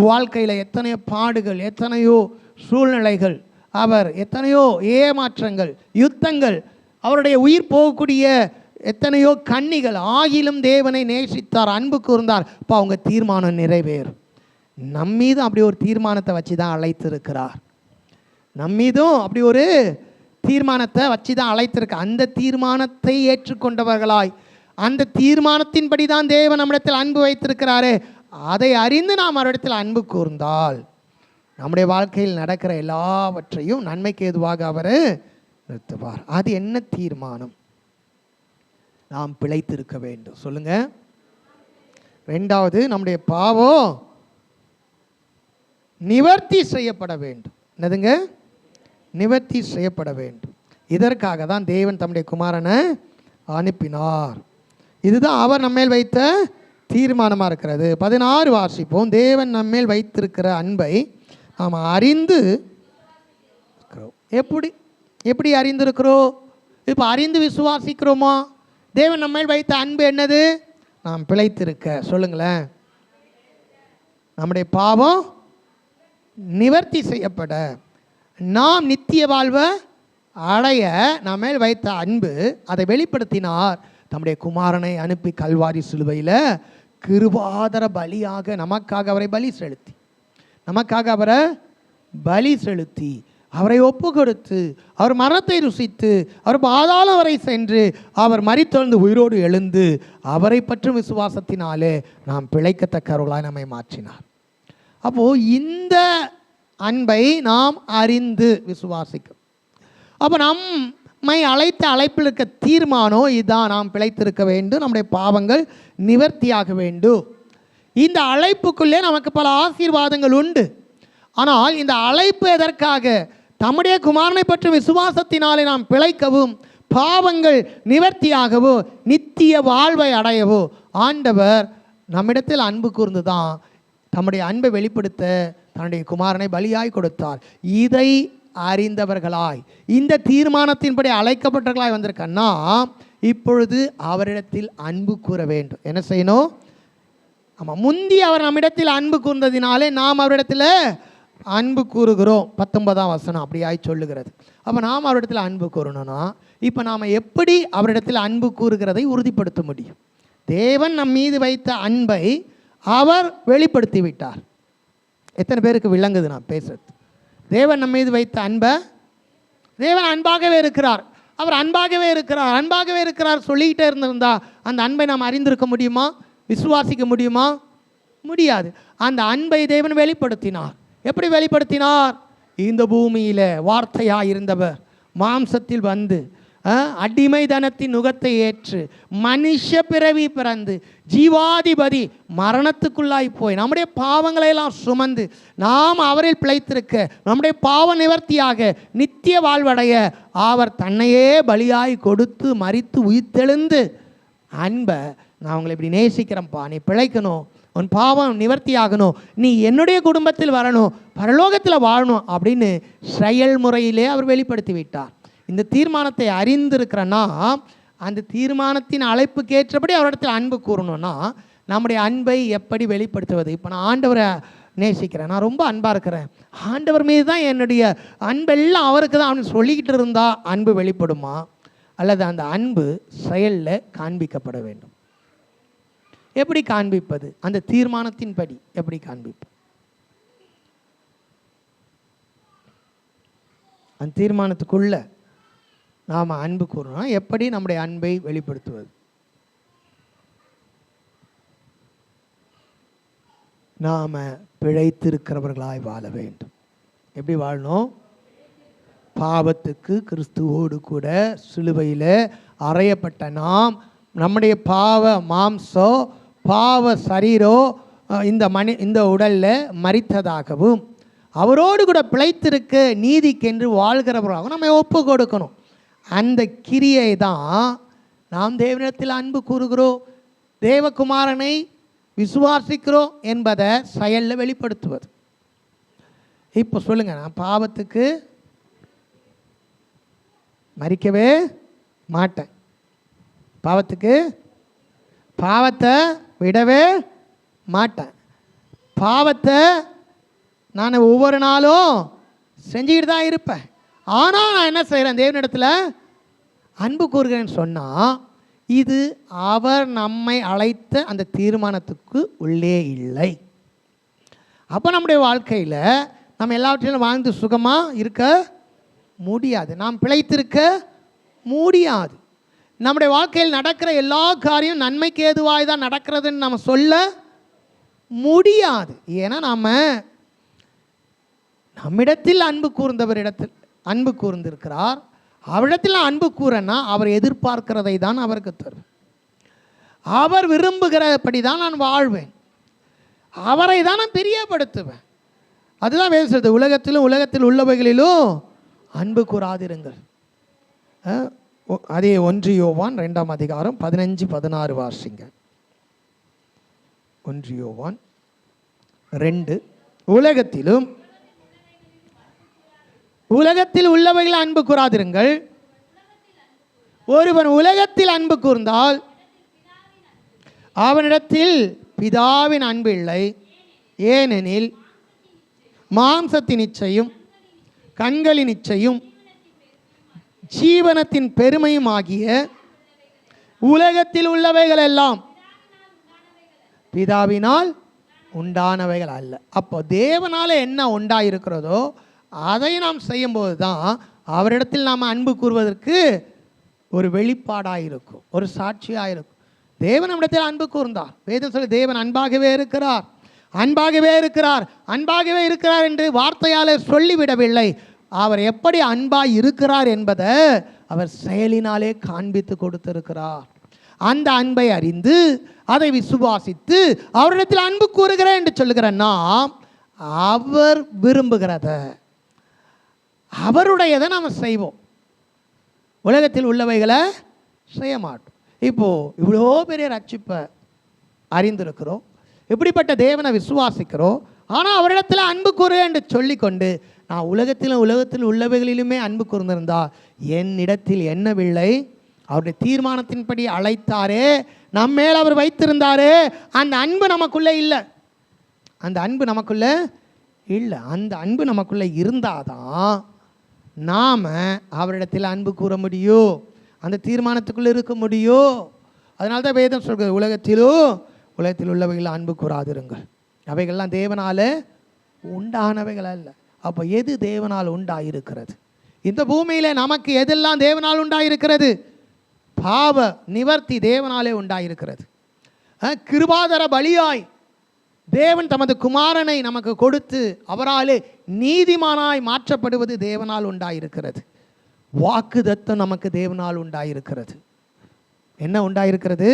வாழ்க்கையில் எத்தனையோ பாடுகள், எத்தனையோ சூழ்நிலைகள், அவர் எத்தனையோ ஏமாற்றங்கள், யுத்தங்கள், அவருடைய உயிர் போகக்கூடிய எத்தனையோ கன்னிகள் ஆகிலும் தேவனை நேசித்தார், அன்பு கூர்ந்தார். இப்போ அவங்க தீர்மானம் நிறைவேறும். நம்மீதும் அப்படி ஒரு தீர்மானத்தை வச்சு தான் அழைத்திருக்கிறார். நம்மீதும் அப்படி ஒரு தீர்மானத்தை வச்சு தான் அழைத்திருக்க. அந்த தீர்மானத்தை ஏற்றுக்கொண்டவர்களாய், அந்த தீர்மானத்தின்படி தான் தேவன் நம்மிடத்தில் அன்பு வைத்திருக்கிறாரே, அதை அறிந்து நாம் அவரிடத்தில் அன்பு கூர்ந்தால் நம்முடைய வாழ்க்கையில் நடக்கிற எல்லாவற்றையும் நன்மைக்கு ஏதுவாக அவர் நிறுத்துவார். அது என்ன தீர்மானம்? நாம் பிழைத்திருக்க வேண்டும். சொல்லுங்க. ரெண்டாவது, நம்முடைய பாவம் நிவர்த்தி செய்யப்பட வேண்டும். என்னதுங்க? நிவர்த்தி செய்யப்பட வேண்டும். இதற்காக தான் தேவன் தம்முடைய குமாரனை அனுப்பினார். இதுதான் அவர் நம்மேல் வைத்த தீர்மானமாக இருக்கிறது. 16 வாசிப்போம். தேவன் நம்மேல் வைத்திருக்கிற அன்பை நாம் அறிந்து இருக்கிறோம். எப்படி அறிந்திருக்கிறோம்? இப்போ அறிந்து விசுவாசிக்கிறோமா? தேவன் நம்மேல் வைத்த அன்பு என்னது? நாம் பிழைத்திருக்க. சொல்லுங்களேன். நம்முடைய பாவம் நிவர்த்தி செய்யப்பட, நாம் நித்திய வாழ்வை அடைய நம்மேல் வைத்த அன்பு அதை வெளிப்படுத்தினார். தம்முடைய குமாரனை அனுப்பி கல்வாரி சிலுவையில் கிருபாதர பலியாக நமக்காக அவரை பலி செலுத்தி அவரை ஒப்பு கொடுத்து, அவர் மரணத்தை ருசித்து, அவர் பாதாளம் வரை சென்று, அவர் மரித்தெழுந்து உயிரோடு எழுந்து, அவரை பற்றும் விசுவாசத்தினாலே நாம் பிழைக்கத்தக்கவர்களாய் நம்மை மாற்றினார். அப்போது இந்த அன்பை நாம் அறிந்து விசுவாசிக்கும். அப்போ நம்மை அழைத்த அழைப்பில் இருக்க தீர்மானம் இதுதான். நாம் பிழைத்திருக்க வேண்டும், நம்முடைய பாவங்கள் நிவர்த்தியாக வேண்டும். இந்த அழைப்புக்குள்ளே நமக்கு பல ஆசீர்வாதங்கள் உண்டு. ஆனால் இந்த அழைப்பு எதற்காக? தம்முடைய குமாரனை பற்றி விசுவாசத்தினாலே நாம் பிழைக்கவும், பாவங்கள் நிவர்த்தியாகவோ, நித்திய வாழ்வை அடையவோ ஆண்டவர் நம்மிடத்தில் அன்பு கூர்ந்து தான் தம்முடைய அன்பை வெளிப்படுத்த தன்னுடைய குமாரனை பலியாய் கொடுத்தார். இதை அறிந்தவர்களாய், இந்த தீர்மானத்தின்படி அழைக்கப்பட்டவர்களாய் வந்திருக்கன்னா, இப்பொழுது அவரிடத்தில் அன்பு கூற வேண்டும். என்ன செய்யணும்? ஆமாம், முந்தி அவர் நம்மிடத்தில் அன்பு கூர்ந்ததினாலே நாம் அவரிடத்தில் அன்பு கூறுகிறோம். 19ஆம் வசனம் அப்படியாய் சொல்லுகிறது. அப்போ நாம் அவரிடத்தில் அன்பு கூறணும்னா, இப்போ நாம் எப்படி அவரிடத்தில் அன்பு கூறுகிறதை உறுதிப்படுத்த முடியும்? தேவன் நம் மீது வைத்த அன்பை அவர் வெளிப்படுத்தி விட்டார். எத்தனை பேருக்கு விளங்குது நான் பேசுறது? தேவன் நம்ம மீது வைத்த அன்பை, தேவன் அன்பாகவே இருக்கிறார், அவர் அன்பாகவே இருக்கிறார் சொல்லிக்கிட்டே இருந்திருந்தா அந்த அன்பை நாம் அறிந்திருக்க முடியுமா? விசுவாசிக்க முடியுமா? முடியாது. அந்த அன்பை தேவன் வெளிப்படுத்தினார். எப்படி வெளிப்படுத்தினார்? இந்த பூமியில் வார்த்தையாக இருந்தவர் மாம்சத்தில் வந்து அடிமைதனத்தின் நுகத்தை ஏற்று மனுஷ பிறவி பிறந்து ஜீவாதிபதி மரணத்துக்குள்ளாய் போய் நம்முடைய பாவங்களை எல்லாம் சுமந்து நாம் அவரில் பிழைத்திருக்க, நம்முடைய பாவ நிவர்த்தியாக நித்திய வாழ்வடைய அவர் தன்னையே பலியாய் கொடுத்து மரித்து உயிர்த்தெழுந்து, அன்பை நான் உங்களை இப்படி நேசிக்கிறேன்ப்பா, நீ பிழைக்கணும், உன் பாவம் நிவர்த்தி ஆகணும், நீ என்னுடைய குடும்பத்தில் வரணும், பரலோகத்தில் வாழணும் அப்படின்னு செயல்முறையிலே அவர் வெளிப்படுத்தி விட்டார். இந்த தீர்மானத்தை அறிந்திருக்கிறன்னா, அந்த தீர்மானத்தின் அழைப்புக்கேற்றபடி அவரிடத்தில் அன்பு கூறணும்னா, நம்முடைய அன்பை எப்படி வெளிப்படுத்துவது? இப்போ நான் ஆண்டவரை நேசிக்கிறேன், நான் ரொம்ப அன்பாக இருக்கிறேன், ஆண்டவர் மீது தான் என்னுடைய அன்பெல்லாம் அவருக்கு தான் அப்படின்னு சொல்லிக்கிட்டு இருந்தால் அன்பு வெளிப்படுமா? அல்லது அந்த அன்பு செயலில் காண்பிக்கப்பட வேண்டும். எப்படி காண்பிப்பது? அந்த தீர்மானத்தின்படி எப்படி காண்பிப்பது? அந்த தீர்மானத்துக்குள்ள நாம் அன்பு கூறணும். எப்படி நம்முடைய அன்பை வெளிப்படுத்துவது? நாம் பிழைத்திருக்கிறவர்களாய் வாழ வேண்டும். எப்படி வாழணும்? பாவத்துக்கு கிறிஸ்துவோடு கூட சிலுவையில் அறையப்பட்ட நாம், நம்முடைய பாவ மாம்சம் பாவ சரீரம் இந்த உடலில் மரித்ததாகவும் அவரோடு கூட பிழைத்திருக்க நீதிக்கென்று வாழ்கிறவர்களாகவும் நம்ம ஒப்பு கொடுக்கணும். அந்த கிரியை தான் நாம் தேவனிடத்தில் அன்பு கூறுகிறோம், தேவகுமாரனை விசுவாசிக்கிறோம் என்பதை செயலில் வெளிப்படுத்துவது. இப்போ சொல்லுங்க, நான் பாவத்துக்கு மரிக்கவே மாட்டேன், பாவத்தை விடவே மாட்டேன், பாவத்தை நான் ஒவ்வொரு நாளும் செஞ்சுக்கிட்டு தான் இருப்பேன், ஆனால் நான் என்ன செய்கிறேன்? தேவனிடத்தில் அன்பு கூறுகிறேன்னு சொன்னால் இது அவர் நம்மை அழைத்த அந்த தீர்மானத்துக்கு உள்ளே இல்லை. அப்போ நம்முடைய வாழ்க்கையில் நம்ம எல்லாவற்றிலும் வாழ்ந்து சுகமாக இருக்க முடியாது, நாம் பிழைத்திருக்க முடியாது. நம்முடைய வாழ்க்கையில் நடக்கிற எல்லா காரியம் நன்மைக்கு ஏதுவாய் தான் நடக்கிறதுன்னு நம்ம சொல்ல முடியாது. ஏன்னா நம்மிடத்தில் அன்பு கூர்ந்தவரிடத்தில் அன்பு கூர்ந்திருக்கிறார். அவரிடத்தில் அன்பு கூறனா அவர் எதிர்பார்க்கிறதை தான் அவருக்கு தரும். அவர் விரும்புகிறபடி தான் நான் வாழ்வேன், அவரை தான் நான் பிரியப்படுத்துவேன். அதுதான் வேறு சொல்றது, உலகத்திலும் உலகத்தில் உள்ளவைகளிலும் அன்பு கூறாதிருங்கள். அதே 1 யோவான் 2ஆம் அதிகாரம் 15-16 வாசிங்க. 1 யோவான் 2. உலகத்தில் உள்ளவைகள் அன்பு கூறாதிருங்கள். ஒருவன் உலகத்தில் அன்பு கூர்ந்தால் அவனிடத்தில் பிதாவின் அன்பு இல்லை. ஏனெனில் மாம்சத்தின் இச்சையும் கண்களின் இச்சையும் ஜீவனத்தின் பெருமையும் ஆகிய உலகத்தில் உள்ளவைகள் எல்லாம் பிதாவினால் உண்டானவைகள் அல்ல. அப்போ தேவனால என்ன உண்டாயிருக்கிறதோ அதை நாம் செய்யும்போது தான் அவரிடத்தில் நாம் அன்பு கூறுவதற்கு ஒரு வெளிப்பாடாக இருக்கும், ஒரு சாட்சியாக இருக்கும். தேவன் நம்மிடத்தில் அன்பு கூர்ந்தார். வேதம் சொல்லி தேவன் அன்பாகவே இருக்கிறார், அன்பாகவே இருக்கிறார், அன்பாகவே இருக்கிறார் என்று வார்த்தையால் சொல்லிவிடவில்லை. அவர் எப்படி அன்பாய் இருக்கிறார் என்பதை அவர் செயலினாலே காண்பித்து கொடுத்திருக்கிறார். அந்த அன்பை அறிந்து அதை விசுவாசித்து அவரிடத்தில் அன்பு கூறுகிறேன் என்று சொல்லுகிற நாம் அவர் விரும்புகிறத அவருடையதை நாம் செய்வோம், உலகத்தில் உள்ளவைகளை செய்ய மாட்டோம். இப்போது இவ்வளோ பெரிய ரட்சிப்பை அறிந்திருக்கிறோம், இப்படிப்பட்ட தேவனை விசுவாசிக்கிறோம், ஆனால் அவரிடத்தில் அன்பு கூறுகிறேன் என்று சொல்லிக்கொண்டு நான் உலகத்தில் உள்ளவைகளிலுமே அன்பு கூர்ந்திருந்தா என்னிடத்தில் என்னவில்லை, அவருடைய தீர்மானத்தின்படி அழைத்தாரே, நம்மேல் அவர் வைத்திருந்தாரே, அந்த அன்பு நமக்குள்ளே இல்லை, அந்த அன்பு நமக்குள்ளே இல்லை. அந்த அன்பு நமக்குள்ளே இருந்தாதான் நாம் அவரிடத்தில் அன்பு கூற முடியும், அந்த தீர்மானத்துக்குள்ளே இருக்க முடியும். அதனால தான் வேதம் சொல்கிறது, உலகத்தில் உள்ளவைகள் அன்பு கூறாதிருங்கள், அவைகள்லாம் தேவனால் உண்டானவைகள் அல்ல. அப்போ எது தேவனால் உண்டாயிருக்கிறது? இந்த பூமியில் நமக்கு எதெல்லாம் தேவனால் உண்டாயிருக்கிறது? பாவ நிவர்த்தி தேவனாலே உண்டாயிருக்கிறது. கிருபாதர பலியாய் தேவன் தமது குமாரனை நமக்கு கொடுத்து அவராலே நீதிமானாய் மாற்றப்படுவது தேவனால் உண்டாயிருக்கிறது. வாக்குத்தத்தம் நமக்கு தேவனால் உண்டாயிருக்கிறது. என்ன உண்டாயிருக்கிறது?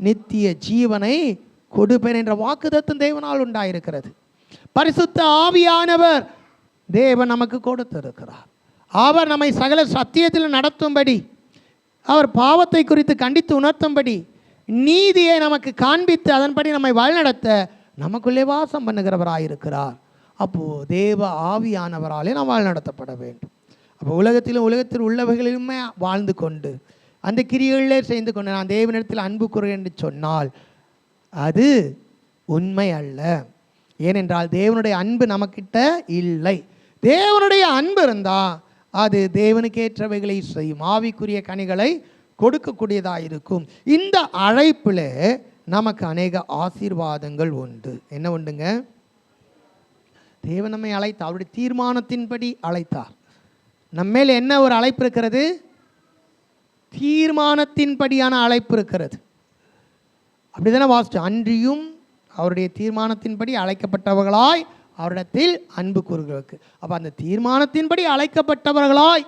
நித்திய ஜீவனை கொடுப்பேன் என்ற வாக்குத்தத்தம் தேவனால் உண்டாயிருக்கிறது. பரிசுத்த ஆவியானவர் தேவன் நமக்கு கொடுத்திருக்கிறார். அவர் நம்மை சகல சத்தியத்தில் நடத்தும்படி, அவர் பாவத்தை குறித்து கண்டித்து உணர்த்தும்படி, நீதியை நமக்கு காண்பித்து அதன்படி நம்மை வழிநடத்த நமக்குள்ளே வாசம் பண்ணுகிறவராயிருக்கிறார். அப்போது தேவ ஆவியானவராலே நாம் வழிநடத்தப்பட வேண்டும். அப்போ உலகத்தில் உள்ளவைகளிலுமே வாழ்ந்து கொண்டு அந்த கிரியைகளிலே செய்து கொண்டு நான் தேவனிடத்தில் அன்பு கூறுகிறேன் என்று சொன்னால் அது உண்மை அல்ல. ஏனென்றால் தேவனுடைய அன்பு நமக்கிட்ட இல்லை. தேவனுடைய அன்பு இருந்தால் அது தேவனுக்கேற்றவைகளை செய்யும், ஆவிக்குரிய கனிகளை கொடுக்கக்கூடியதாக இருக்கும். இந்த அழைப்பில் நமக்கு அநேக ஆசீர்வாதங்கள் உண்டு. என்ன உண்டுங்க? தேவன் நம்மை அழைத்தார், அவருடைய தீர்மானத்தின்படி அழைத்தார். நம்மேல் என்ன ஒரு அழைப்பு இருக்கிறது? தீர்மானத்தின்படியான அழைப்பு இருக்கிறது. அப்படி தானே வாசிச்சோம். அன்றியும் அவருடைய தீர்மானத்தின்படி அழைக்கப்பட்டவர்களாய் அவரிடத்தில் அன்பு கூறுகிறதுக்கு. அப்போ அந்த தீர்மானத்தின்படி அழைக்கப்பட்டவர்களாய்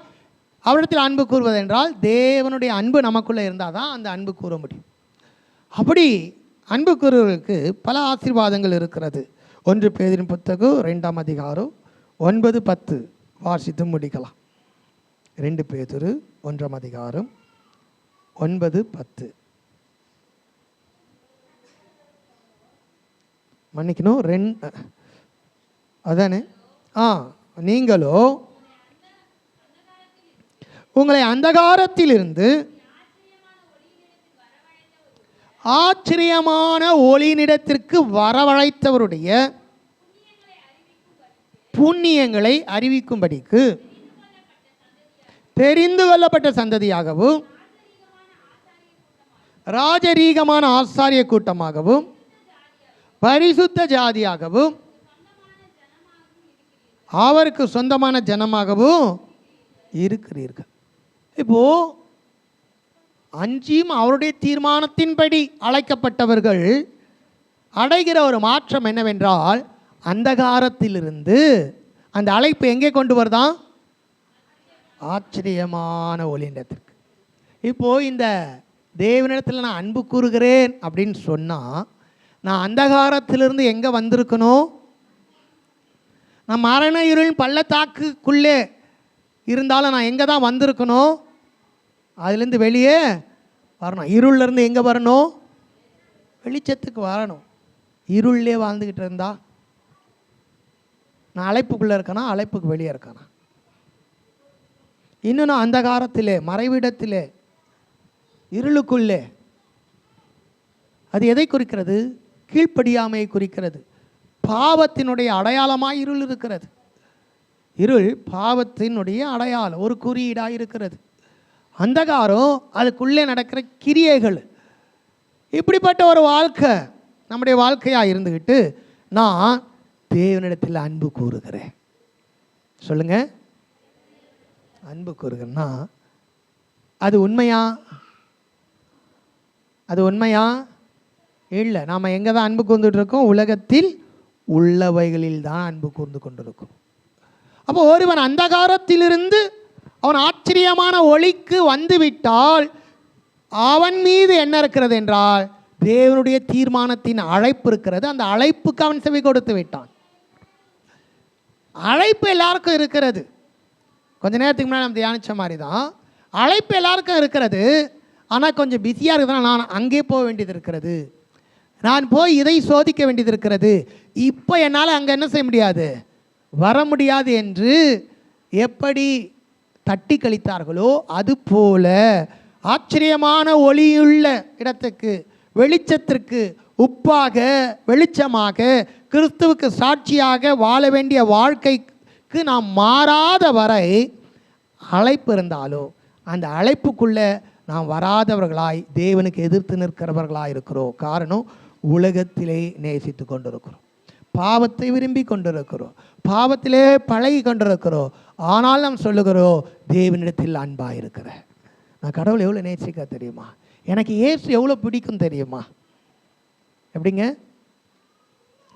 அவரிடத்தில் அன்பு கூறுவதென்றால் தேவனுடைய அன்பு நமக்குள்ளே இருந்தால் தான் அந்த அன்பு கூற முடியும். அப்படி அன்பு கூறுவதற்கு பல ஆசீர்வாதங்கள் இருக்கிறது. 1 பேதுருவின் புத்தகம் 2ஆம் அதிகாரம் 9-10 வாசித்து முடிக்கலாம். 2 பேதுரு 1ஆம் அதிகாரம் 9-10. மன்னிக்கணும், 2 அதானே. நீங்களோ உங்களை அந்தகாரத்திலிருந்து ஆச்சரியமான ஒளியினிடத்திற்கு வரவழைத்தவருடைய புண்ணியங்களை அறிவிக்கும்படிக்கு தெரிந்து கொள்ளப்பட்ட சந்ததியாகவும் ராஜரீகமான ஆசாரிய கூட்டமாகவும் பரிசுத்த ஜாதியாகவும் அவருக்கு சொந்தமான ஜனமாகவும் இருக்கிறீர்கள். இப்போ அஞ்சியும் அவருடைய தீர்மானத்தின்படி அழைக்கப்பட்டவர்கள் அடைகிற ஒரு மாற்றம் என்னவென்றால், அந்தகாரத்திலிருந்து அந்த அழைப்பு எங்கே கொண்டு வருதான்? ஆச்சரியமான ஒளியிடத்திற்கு. இப்போ இந்த தேவனிடத்தில் நான் அன்பு கூறுகிறேன் அப்படின்னு சொன்னால், நான் அந்தகாரத்திலிருந்து எங்கே வந்திருக்கணும்? நான் மரண இருள் பள்ளத்தாக்குக்குள்ளே இருந்தாலும் நான் எங்கே தான் வந்திருக்கணும்? அதுலேருந்து வெளியே வரணும். இருள்லேருந்து எங்கே வரணும்? வெளிச்சத்துக்கு வரணும். இருள்லே வாழ்ந்துக்கிட்டு இருந்தா நான் அழைப்புக்குள்ளே இருக்கேனா, அழைப்புக்கு வெளியே இருக்கேனா? இன்னும் நான் அந்தகாரத்திலே, மறைவிடத்திலே, இருளுக்குள்ளே. அது எதை குறிக்கிறது? கீழ்ப்படியாமையை குறிக்கிறது. பாவத்தினுடைய அடையாளமாக இருள் இருக்கிறது. இருள் பாவத்தினுடைய அடையாளம், ஒரு குறியீடாக இருக்கிறது. அந்தகாரம் அதுக்குள்ளே நடக்கிற கிரியைகள். இப்படிப்பட்ட ஒரு வாழ்க்கை நம்முடைய வாழ்க்கையாக இருந்துக்கிட்டு நான் தேவனிடத்தில் அன்பு கூறுகிறேன். சொல்லுங்க, அன்பு கூறுகிறேன்னா அது உண்மையா? அது உண்மையா? இல்லை. நாம் எங்கே தான் அன்பு கூர்ந்துட்டு இருக்கோம்? உலகத்தில் உள்ளவைகளில் தான் அன்பு கூர்ந்து கொண்டிருக்கும். அப்போ ஒருவன் அந்தகாரத்திலிருந்து அவன் ஆச்சரியமான ஒளிக்கு வந்துவிட்டால் அவன் மீது என்ன இருக்கிறது என்றால், தேவனுடைய தீர்மானத்தின் அழைப்பு இருக்கிறது. அந்த அழைப்புக்கு அவன் செவி கொடுத்து விட்டான். அழைப்பு எல்லாருக்கும் இருக்கிறது. கொஞ்ச நேரத்துக்கு முன்னாடி நம்ம தியானித்த மாதிரி தான் அழைப்பு எல்லாருக்கும் இருக்கிறது. ஆனால் கொஞ்சம் பிஸியாக இருக்குதுன்னா நான் அங்கே போக வேண்டியது இருக்கிறது, நான் போய் இதை சோதிக்க வேண்டியது இருக்கிறது, இப்போ என்னால் அங்கே என்ன செய்ய முடியாது, வர முடியாது என்று எப்படி தட்டி கழித்தார்களோ அதுபோல ஆச்சரியமான ஒளியுள்ள இடத்துக்கு, வெளிச்சத்திற்கு, உப்பாக வெளிச்சமாக கிறிஸ்துவுக்கு சாட்சியாக வாழ வேண்டிய வாழ்க்கைக்கு நாம் மாறாத வரை அழைப்பு இருந்தாலோ அந்த அழைப்புக்குள்ளே நாம் வராதவர்களாய் தேவனுக்கு எதிர்த்து நிற்கிறவர்களாக இருக்கிறோம். காரணம், உலகத்திலே நேசித்து கொண்டிருக்கிறோம், பாவத்தை விரும்பி கொண்டிருக்கிறோம், பாவத்திலே பழகி கொண்டிருக்கிறோம். ஆனால் நாம் சொல்லுகிறோம், தேவனிடத்தில் அன்பாக இருக்கிற நான் கடவுளை எவ்வளோ நேசிக்க தெரியுமா, எனக்கு இயேசு எவ்வளோ பிடிக்கும் தெரியுமா? எப்படிங்க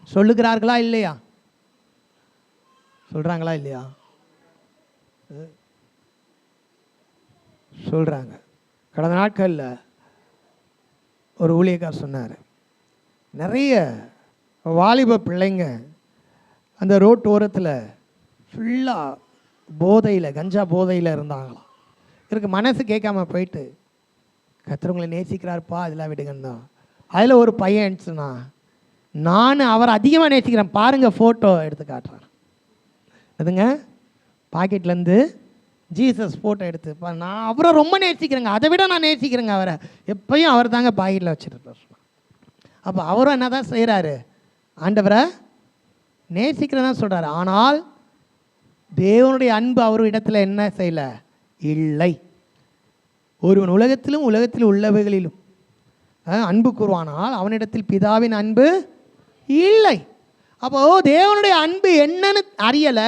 சொல்லுகிறார்களா இல்லையா? சொல்கிறாங்களா இல்லையா? சொல்கிறாங்க. கடந்த நாட்களில் ஒரு ஊழியக்கார் சொன்னார், நிறைய வாலிப பிள்ளைங்க அந்த ரோட்டு ஓரத்தில் ஃபுல்லாக போதையில், கஞ்சா போதையில் இருந்தாங்களாம். எனக்கு மனசு கேட்காம போயிட்டு, கர்த்தர் நேசிக்கிறாருப்பா, அதெல்லாம் விடுங்கன்னு தான். அதில் ஒரு பையன் சொன்னா, நான் அவரை அதிகமாக நேசிக்கிறேன் பாருங்கள், ஃபோட்டோ எடுத்து காட்டுறேன். அதுங்க பாக்கெட்லேருந்து ஜீசஸ் ஃபோட்டோ எடுத்து, நான் அவரை ரொம்ப நேசிக்கிறேங்க, அதை விட நான் நேசிக்கிறேங்க அவரை, எப்பயும் அவர் தாங்க பாக்கெட்டில் வச்சுருப்பார். அப்போ அவரும் என்ன தான் செய்கிறாரு, ஆண்டவரை நேசிக்கிறதா சொல்கிறாரு. ஆனால் தேவனுடைய அன்பு அவர் இடத்துல என்ன செய்யலை, இல்லை. ஒருவன் உலகத்திலும் உலகத்தில் உள்ளவைகளிலும் அன்பு கூறுவானால் அவனிடத்தில் பிதாவின் அன்பு இல்லை. அப்போது தேவனுடைய அன்பு என்னன்னு அறியலை,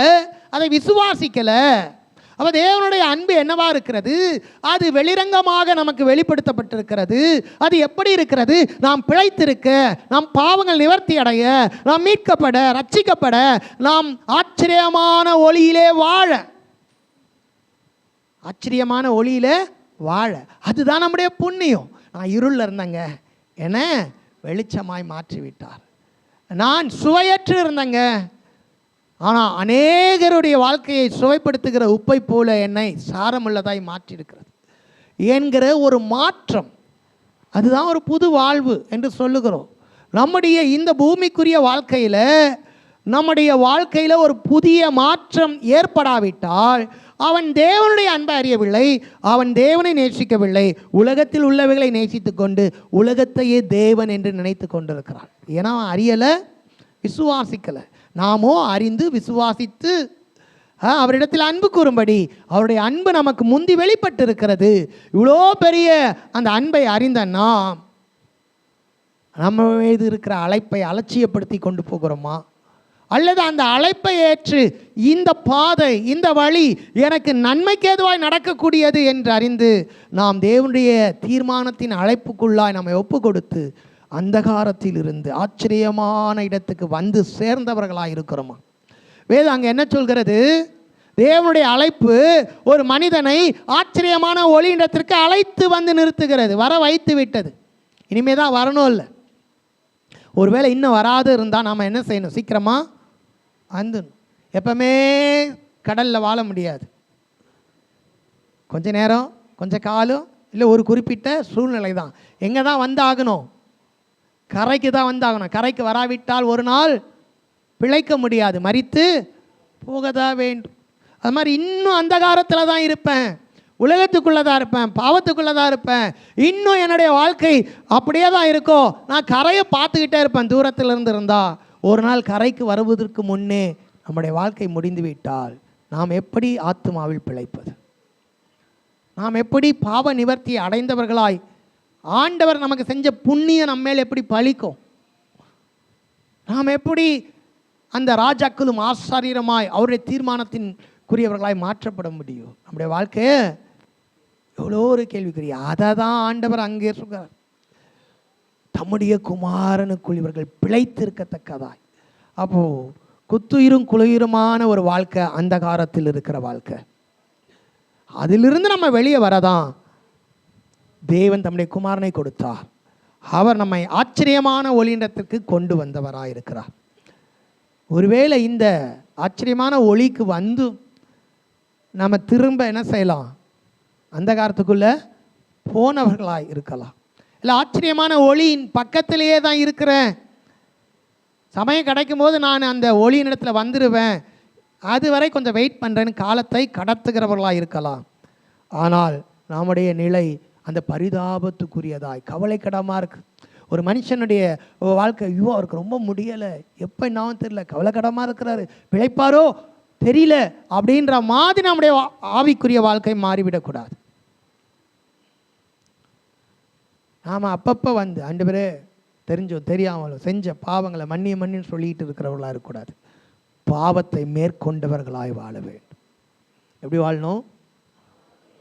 அதை விசுவாசிக்கலை. அப்போ தேவனுடைய அன்பு என்னவா இருக்கிறது, அது வெளிரங்கமாக நமக்கு வெளிப்படுத்தப்பட்டிருக்கிறது. அது எப்படி இருக்கிறது, நாம் பிழைத்திருக்க, நாம் பாவங்கள் நிவர்த்தி அடைய, நாம் மீட்கப்பட, ரட்சிக்கப்பட, நாம் ஆச்சரியமான ஒளியிலே வாழ, ஆச்சரியமான ஒளியிலே வாழ, அதுதான் நம்முடைய புண்ணியம். நான் இருளில் இருந்தேங்க, என வெளிச்சமாய் மாற்றிவிட்டார். நான் சுவையற்று இருந்தேங்க, ஆனால் அநேகருடைய வாழ்க்கையை சுவைப்படுத்துகிற உப்பை போல என்னை சாரமுள்ளதாய் மாற்றியிருக்கிறது என்கிற ஒரு மாற்றம், அதுதான் ஒரு புது வாழ்வு என்று சொல்லுகிறோம். நம்முடைய இந்த பூமிக்குரிய நம்முடைய வாழ்க்கையில் ஒரு புதிய மாற்றம் ஏற்படாவிட்டால் அவன் தேவனுடைய அன்பை அறியவில்லை, அவன் தேவனை நேசிக்கவில்லை, உலகத்தில் உள்ளவைகளை நேசித்து கொண்டு உலகத்தையே தேவன் என்று நினைத்து கொண்டிருக்கிறான். ஏன்னா அவன் அறியலை, விசுவாசிக்கலை. நாமோ அறிந்து விசுவாசித்து அவரிடத்தில் அன்பு கூறும்படி அவருடைய அன்பு நமக்கு முந்தி வெளிப்பட்டு இருக்கிறது. இவ்வளோ பெரிய அந்த அன்பை அறிந்த நாம் நம்ம மீது இருக்கிற அழைப்பை அலட்சியப்படுத்தி கொண்டு போகிறோமா? அல்லது அந்த அழைப்பை ஏற்று இந்த பாதை, இந்த வழி எனக்கு நன்மைக்கு ஏதுவாய் நடக்கக்கூடியது என்று அறிந்து நாம் தேவனுடைய தீர்மானத்தின் அழைப்புக்குள்ளாய் நம்மை ஒப்பு கொடுத்து அந்தகாரத்தில் இருந்து ஆச்சரியமான இடத்துக்கு வந்து சேர்ந்தவர்களாக இருக்கிறோமா? வேதம் அங்கே என்ன சொல்கிறது? தேவனுடைய அழைப்பு ஒரு மனிதனை ஆச்சரியமான ஒளி இடத்திற்கு அழைத்து வந்து நிறுத்துகிறது, வர வைத்து விட்டது. இனிமே தான் வரணும் இல்லை. ஒருவேளை இன்னும் வராது இருந்தால் நாம் என்ன செய்யணும்? சீக்கிரமாக வந்துடணும். எப்பவுமே கடலில் வாழ முடியாது. கொஞ்ச நேரம், கொஞ்ச காலம், இல்லை ஒரு குறிப்பிட்ட சூழ்நிலை தான். எங்கே தான் வந்தாகணும்? கரைக்கு தான் வந்தாகணும். கரைக்கு வராவிட்டால் ஒரு நாள் பிழைக்க முடியாது, மரித்து போகதான் வேண்டும். அது மாதிரி இன்னும் அந்தகாரத்தில் தான் இருப்பேன், உலகத்துக்குள்ளே தான் இருப்பேன், பாவத்துக்குள்ளே தான் இருப்பேன், இன்னும் என்னுடைய வாழ்க்கை அப்படியே தான் இருக்கும், நான் கரையை பார்த்துக்கிட்டே இருப்பேன் தூரத்தில் இருந்து இருந்தால். ஒரு நாள் கரைக்கு வருவதற்கு முன்னே நம்முடைய வாழ்க்கை முடிந்து விட்டால் நாம் எப்படி ஆத்துமாவில் பிழைப்பது? நாம் எப்படி பாவ நிவர்த்தியை அடைந்தவர்களாய் ஆண்டவர் நமக்கு செஞ்ச புண்ணியம் நம்மேல் எப்படி பலிக்கும்? நாம் எப்படி அந்த ராஜாக்களும் ஆசாரியருமாய் அவருடைய தீர்மானத்தின்குரியவர்களாய் மாற்றப்பட முடியும்? நம்முடைய வாழ்க்கையை எவ்வளோ ஒரு கேள்விக்குரிய. அதை தான் ஆண்டவர் அங்கே சொல்கிறார், தம்முடைய குமாரனுக்குள் இவர்கள் பிழைத்திருக்கத்தக்கதாய். அப்போது குத்துயிரும் குளிருமான ஒரு வாழ்க்கை அந்தகாரத்தில் இருக்கிற வாழ்க்கை. அதிலிருந்து நம்ம வெளியே வரதான் தேவன் தம்முடைய குமாரனை கொடுத்தார். அவர் நம்மை ஆச்சரியமான ஒளியிடத்திற்கு கொண்டு வந்தவராக இருக்கிறார். ஒருவேளை இந்த ஆச்சரியமான ஒளிக்கு வந்து நம்ம திரும்ப என்ன செய்யலாம்? அந்தகாரத்துக்குள்ளே போனவர்களாக இருக்கலாம். இல்லை ஆச்சரியமான ஒளியின் பக்கத்திலேயே தான் இருக்கிறேன், சமயம் கிடைக்கும் போது நான் அந்த ஒளியின் இடத்துல வந்துடுவேன், அதுவரை கொஞ்சம் வெயிட் பண்ணுறேன்னு காலத்தை கடத்துகிறவர்களாக இருக்கலாம். ஆனால் நம்முடைய நிலை அந்த பரிதாபத்துக்குரியதாய் கவலைக்கிடமாக இருக்குது. ஒரு மனுஷனுடைய வாழ்க்கை, ஐயோ அவருக்கு ரொம்ப முடியலை, எப்போ என்னாவும் தெரியல, கவலைக்கிடமாக இருக்கிறாரு, பிழைப்பாரோ தெரியல அப்படின்ற மாதிரி நம்முடைய ஆவிக்குரிய வாழ்க்கை மாறிவிடக்கூடாது. நாம் அப்பப்போ வந்து ஆண்டவரே தெரிஞ்சோ தெரியாமலோ செஞ்ச பாவங்களை மன்னின்னு சொல்லிட்டு இருக்கிறவர்களாக இருக்கக்கூடாது. பாவத்தை மேற்கொண்டவர்களாய் வாழ வேண்டும். எப்படி வாழணும்?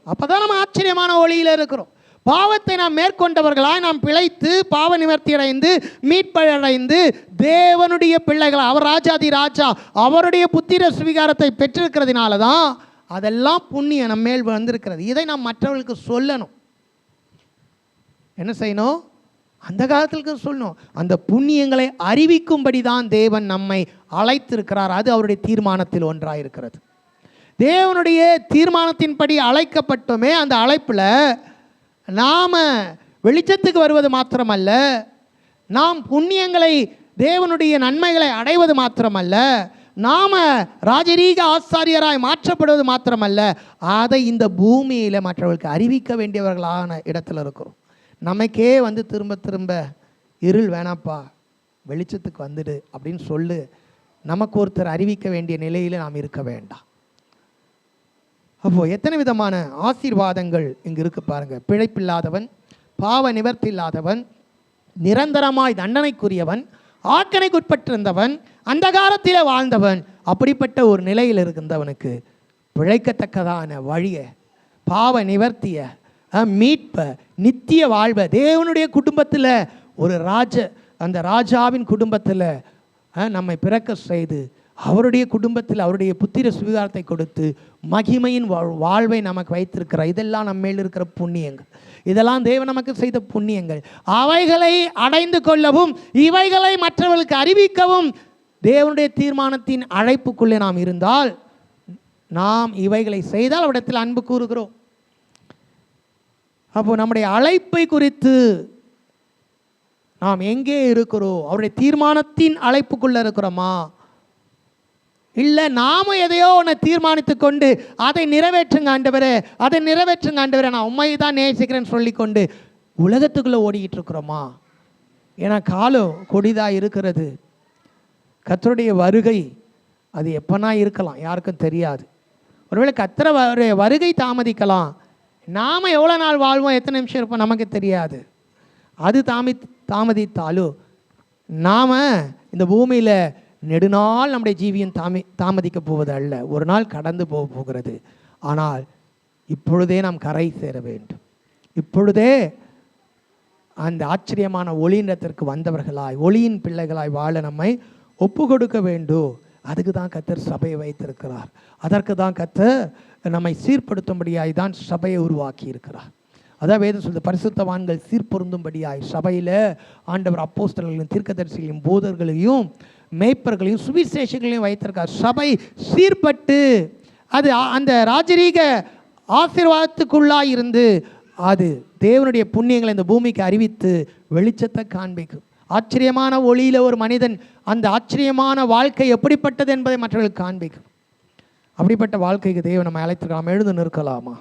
அப்போ தான் நம்ம ஆச்சரியமான ஒளியில் இருக்கிறோம். பாவத்தை நாம் மேற்கொண்டவர்களாய் நாம் பிழைத்து பாவ நிவர்த்தி அடைந்து மீட்படைந்து தேவனுடைய பிள்ளைகள், அவர் ராஜாதி ராஜா, அவருடைய புத்திர சுவிகாரத்தை பெற்றிருக்கிறதுனால தான் அதெல்லாம் புண்ணியம் நம்ம மேல் வந்திருக்கிறது. இதை நாம் மற்றவர்களுக்கு சொல்லணும். என்ன செய்யணும்? அந்த காலத்திற்கு சொல்லணும். அந்த புண்ணியங்களை அறிவிக்கும்படி தான் தேவன் நம்மை அழைத்திருக்கிறார். அது அவருடைய தீர்மானத்தில் ஒன்றாக இருக்கிறது. தேவனுடைய தீர்மானத்தின்படி அழைக்கப்பட்டோமே, அந்த அழைப்பில் நாம் வெளிச்சத்துக்கு வருவது மாத்திரமல்ல, நாம் புண்ணியங்களை தேவனுடைய நன்மைகளை அடைவது மாத்திரமல்ல, நாம் ராஜரீக ஆசாரியராய் மாற்றப்படுவது மாத்திரமல்ல, அதை இந்த பூமியில் மற்றவர்களுக்கு அறிவிக்க வேண்டியவர்களான இடத்துல இருக்கிறோம். நமக்கே வந்து திரும்ப திரும்ப இருள் வேணாப்பா, வெளிச்சத்துக்கு வந்துடு அப்படின்னு சொல்லு நமக்கு ஒருத்தர் அறிவிக்க வேண்டிய நிலையில் நாம் இருக்க வேண்டாம். அப்போது எத்தனை விதமான ஆசீர்வாதங்கள் இங்கே இருக்குது பாருங்கள். பிழைப்பில்லாதவன், பாவ நிவர்த்தி இல்லாதவன், நிரந்தரமாய் தண்டனைக்குரியவன், ஆக்கணைக்குட்பட்டிருந்தவன், அந்தகாரத்திலே வாழ்ந்தவன், அப்படிப்பட்ட ஒரு நிலையில் இருக்கின்றவனுக்கு பிழைக்கத்தக்கதான வழியை, பாவ நிவர்த்தியை, மீட்பை, நித்திய வாழ்வை தேவனுடைய குடும்பத்தில் ஒரு அந்த ராஜாவின் குடும்பத்தில் நம்மை பிறக்க செய்து அவருடைய குடும்பத்தில் அவருடைய புத்திர சுவிகாரத்தை கொடுத்து மகிமையின் வாழ்வை நமக்கு வைத்திருக்கிறார். இதெல்லாம் நம்ம மேல் இருக்கிற புண்ணியங்கள், இதெல்லாம் தேவன் நமக்கு செய்த புண்ணியங்கள். அவைகளை அடைந்து கொள்ளவும் இவைகளை மற்றவர்களுக்கு அறிவிக்கவும் தேவனுடைய தீர்மானத்தின் அழைப்புக்குள்ளே நாம் இருந்தால், நாம் இவைகளை செய்தால் அவரிடத்தில் அன்பு கூறுகிறோம். அப்போ நம்முடைய அழைப்பை குறித்து நாம் எங்கே இருக்கிறோம்? அவருடைய தீர்மானத்தின் அழைப்புக்குள்ளே இருக்கிறோமா? இல்லை நாம் எதையோ ஒன்று தீர்மானித்து கொண்டு அதை நிறைவேற்றுங்க ஆண்டவரே, அதை நிறைவேற்றுங்க ஆண்டவரே, நான் உண்மையை தான் நேசிக்கிறேன்னு சொல்லிக்கொண்டு உலகத்துக்குள்ளே ஓடிக்கிட்டு இருக்கிறோமா? ஏன்னா காலம் கொடிதாக இருக்கிறது. கர்த்தருடைய வருகை அது எப்போனா இருக்கலாம், யாருக்கும் தெரியாது. ஒருவேளை கர்த்தர் வருகை தாமதிக்கலாம். நாம் எவ்வளோ நாள் வாழ்வோம், எத்தனை நிமிஷம் இருப்போம் நமக்கு தெரியாது. அது தாமதித்தாலும் நாம் இந்த பூமியில் நெடுநாள் நம்முடைய ஜீவியம் தாமதிக்க போவது அல்ல. ஒரு நாள் கடந்து போகிறது. ஆனால் இப்பொழுதே நாம் கரை சேர வேண்டும். இப்பொழுதே அந்த ஆச்சரியமான ஒளியினத்திற்கு வந்தவர்களாய், ஒளியின் பிள்ளைகளாய் வாழ நம்மை ஒப்பு கொடுக்க வேண்டும். அதுக்கு தான் கர்த்தர் சபையை வைத்திருக்கிறார். அதற்கு தான் கர்த்தர் நம்மை சீர்படுத்தும்படியாய் தான் சபையை உருவாக்கி இருக்கிறார். அதான் வேதம் சொல்லுது, பரிசுத்தவான்கள் சீர்பொருந்தும்படியாய் சபையில் ஆண்டவர் அப்போஸ்தலர்களையும் தீர்க்கதரிசிகளையும் போதர்களையும் மேய்ப்பர்களையும் சுவிசேஷங்களையும் வைத்திருக்கார். சபை சீர்பட்டு அது அந்த ராஜரீக ஆசீர்வாதத்துக்குள்ளாய் இருந்து அது தேவனுடைய புண்ணியங்களை இந்த பூமிக்கு அறிவித்து வெளிச்சத்தை காண்பிக்கும். ஆச்சரியமான ஒளியில் ஒரு மனிதன் அந்த ஆச்சரியமான வாழ்க்கை எப்படிப்பட்டது என்பதை மற்றவர்களுக்கு காண்பிக்கும். அப்படிப்பட்ட வாழ்க்கைக்கு தேவன் நம்ம அழைத்திருக்கலாம். எழுந்து நிற்கலாமா?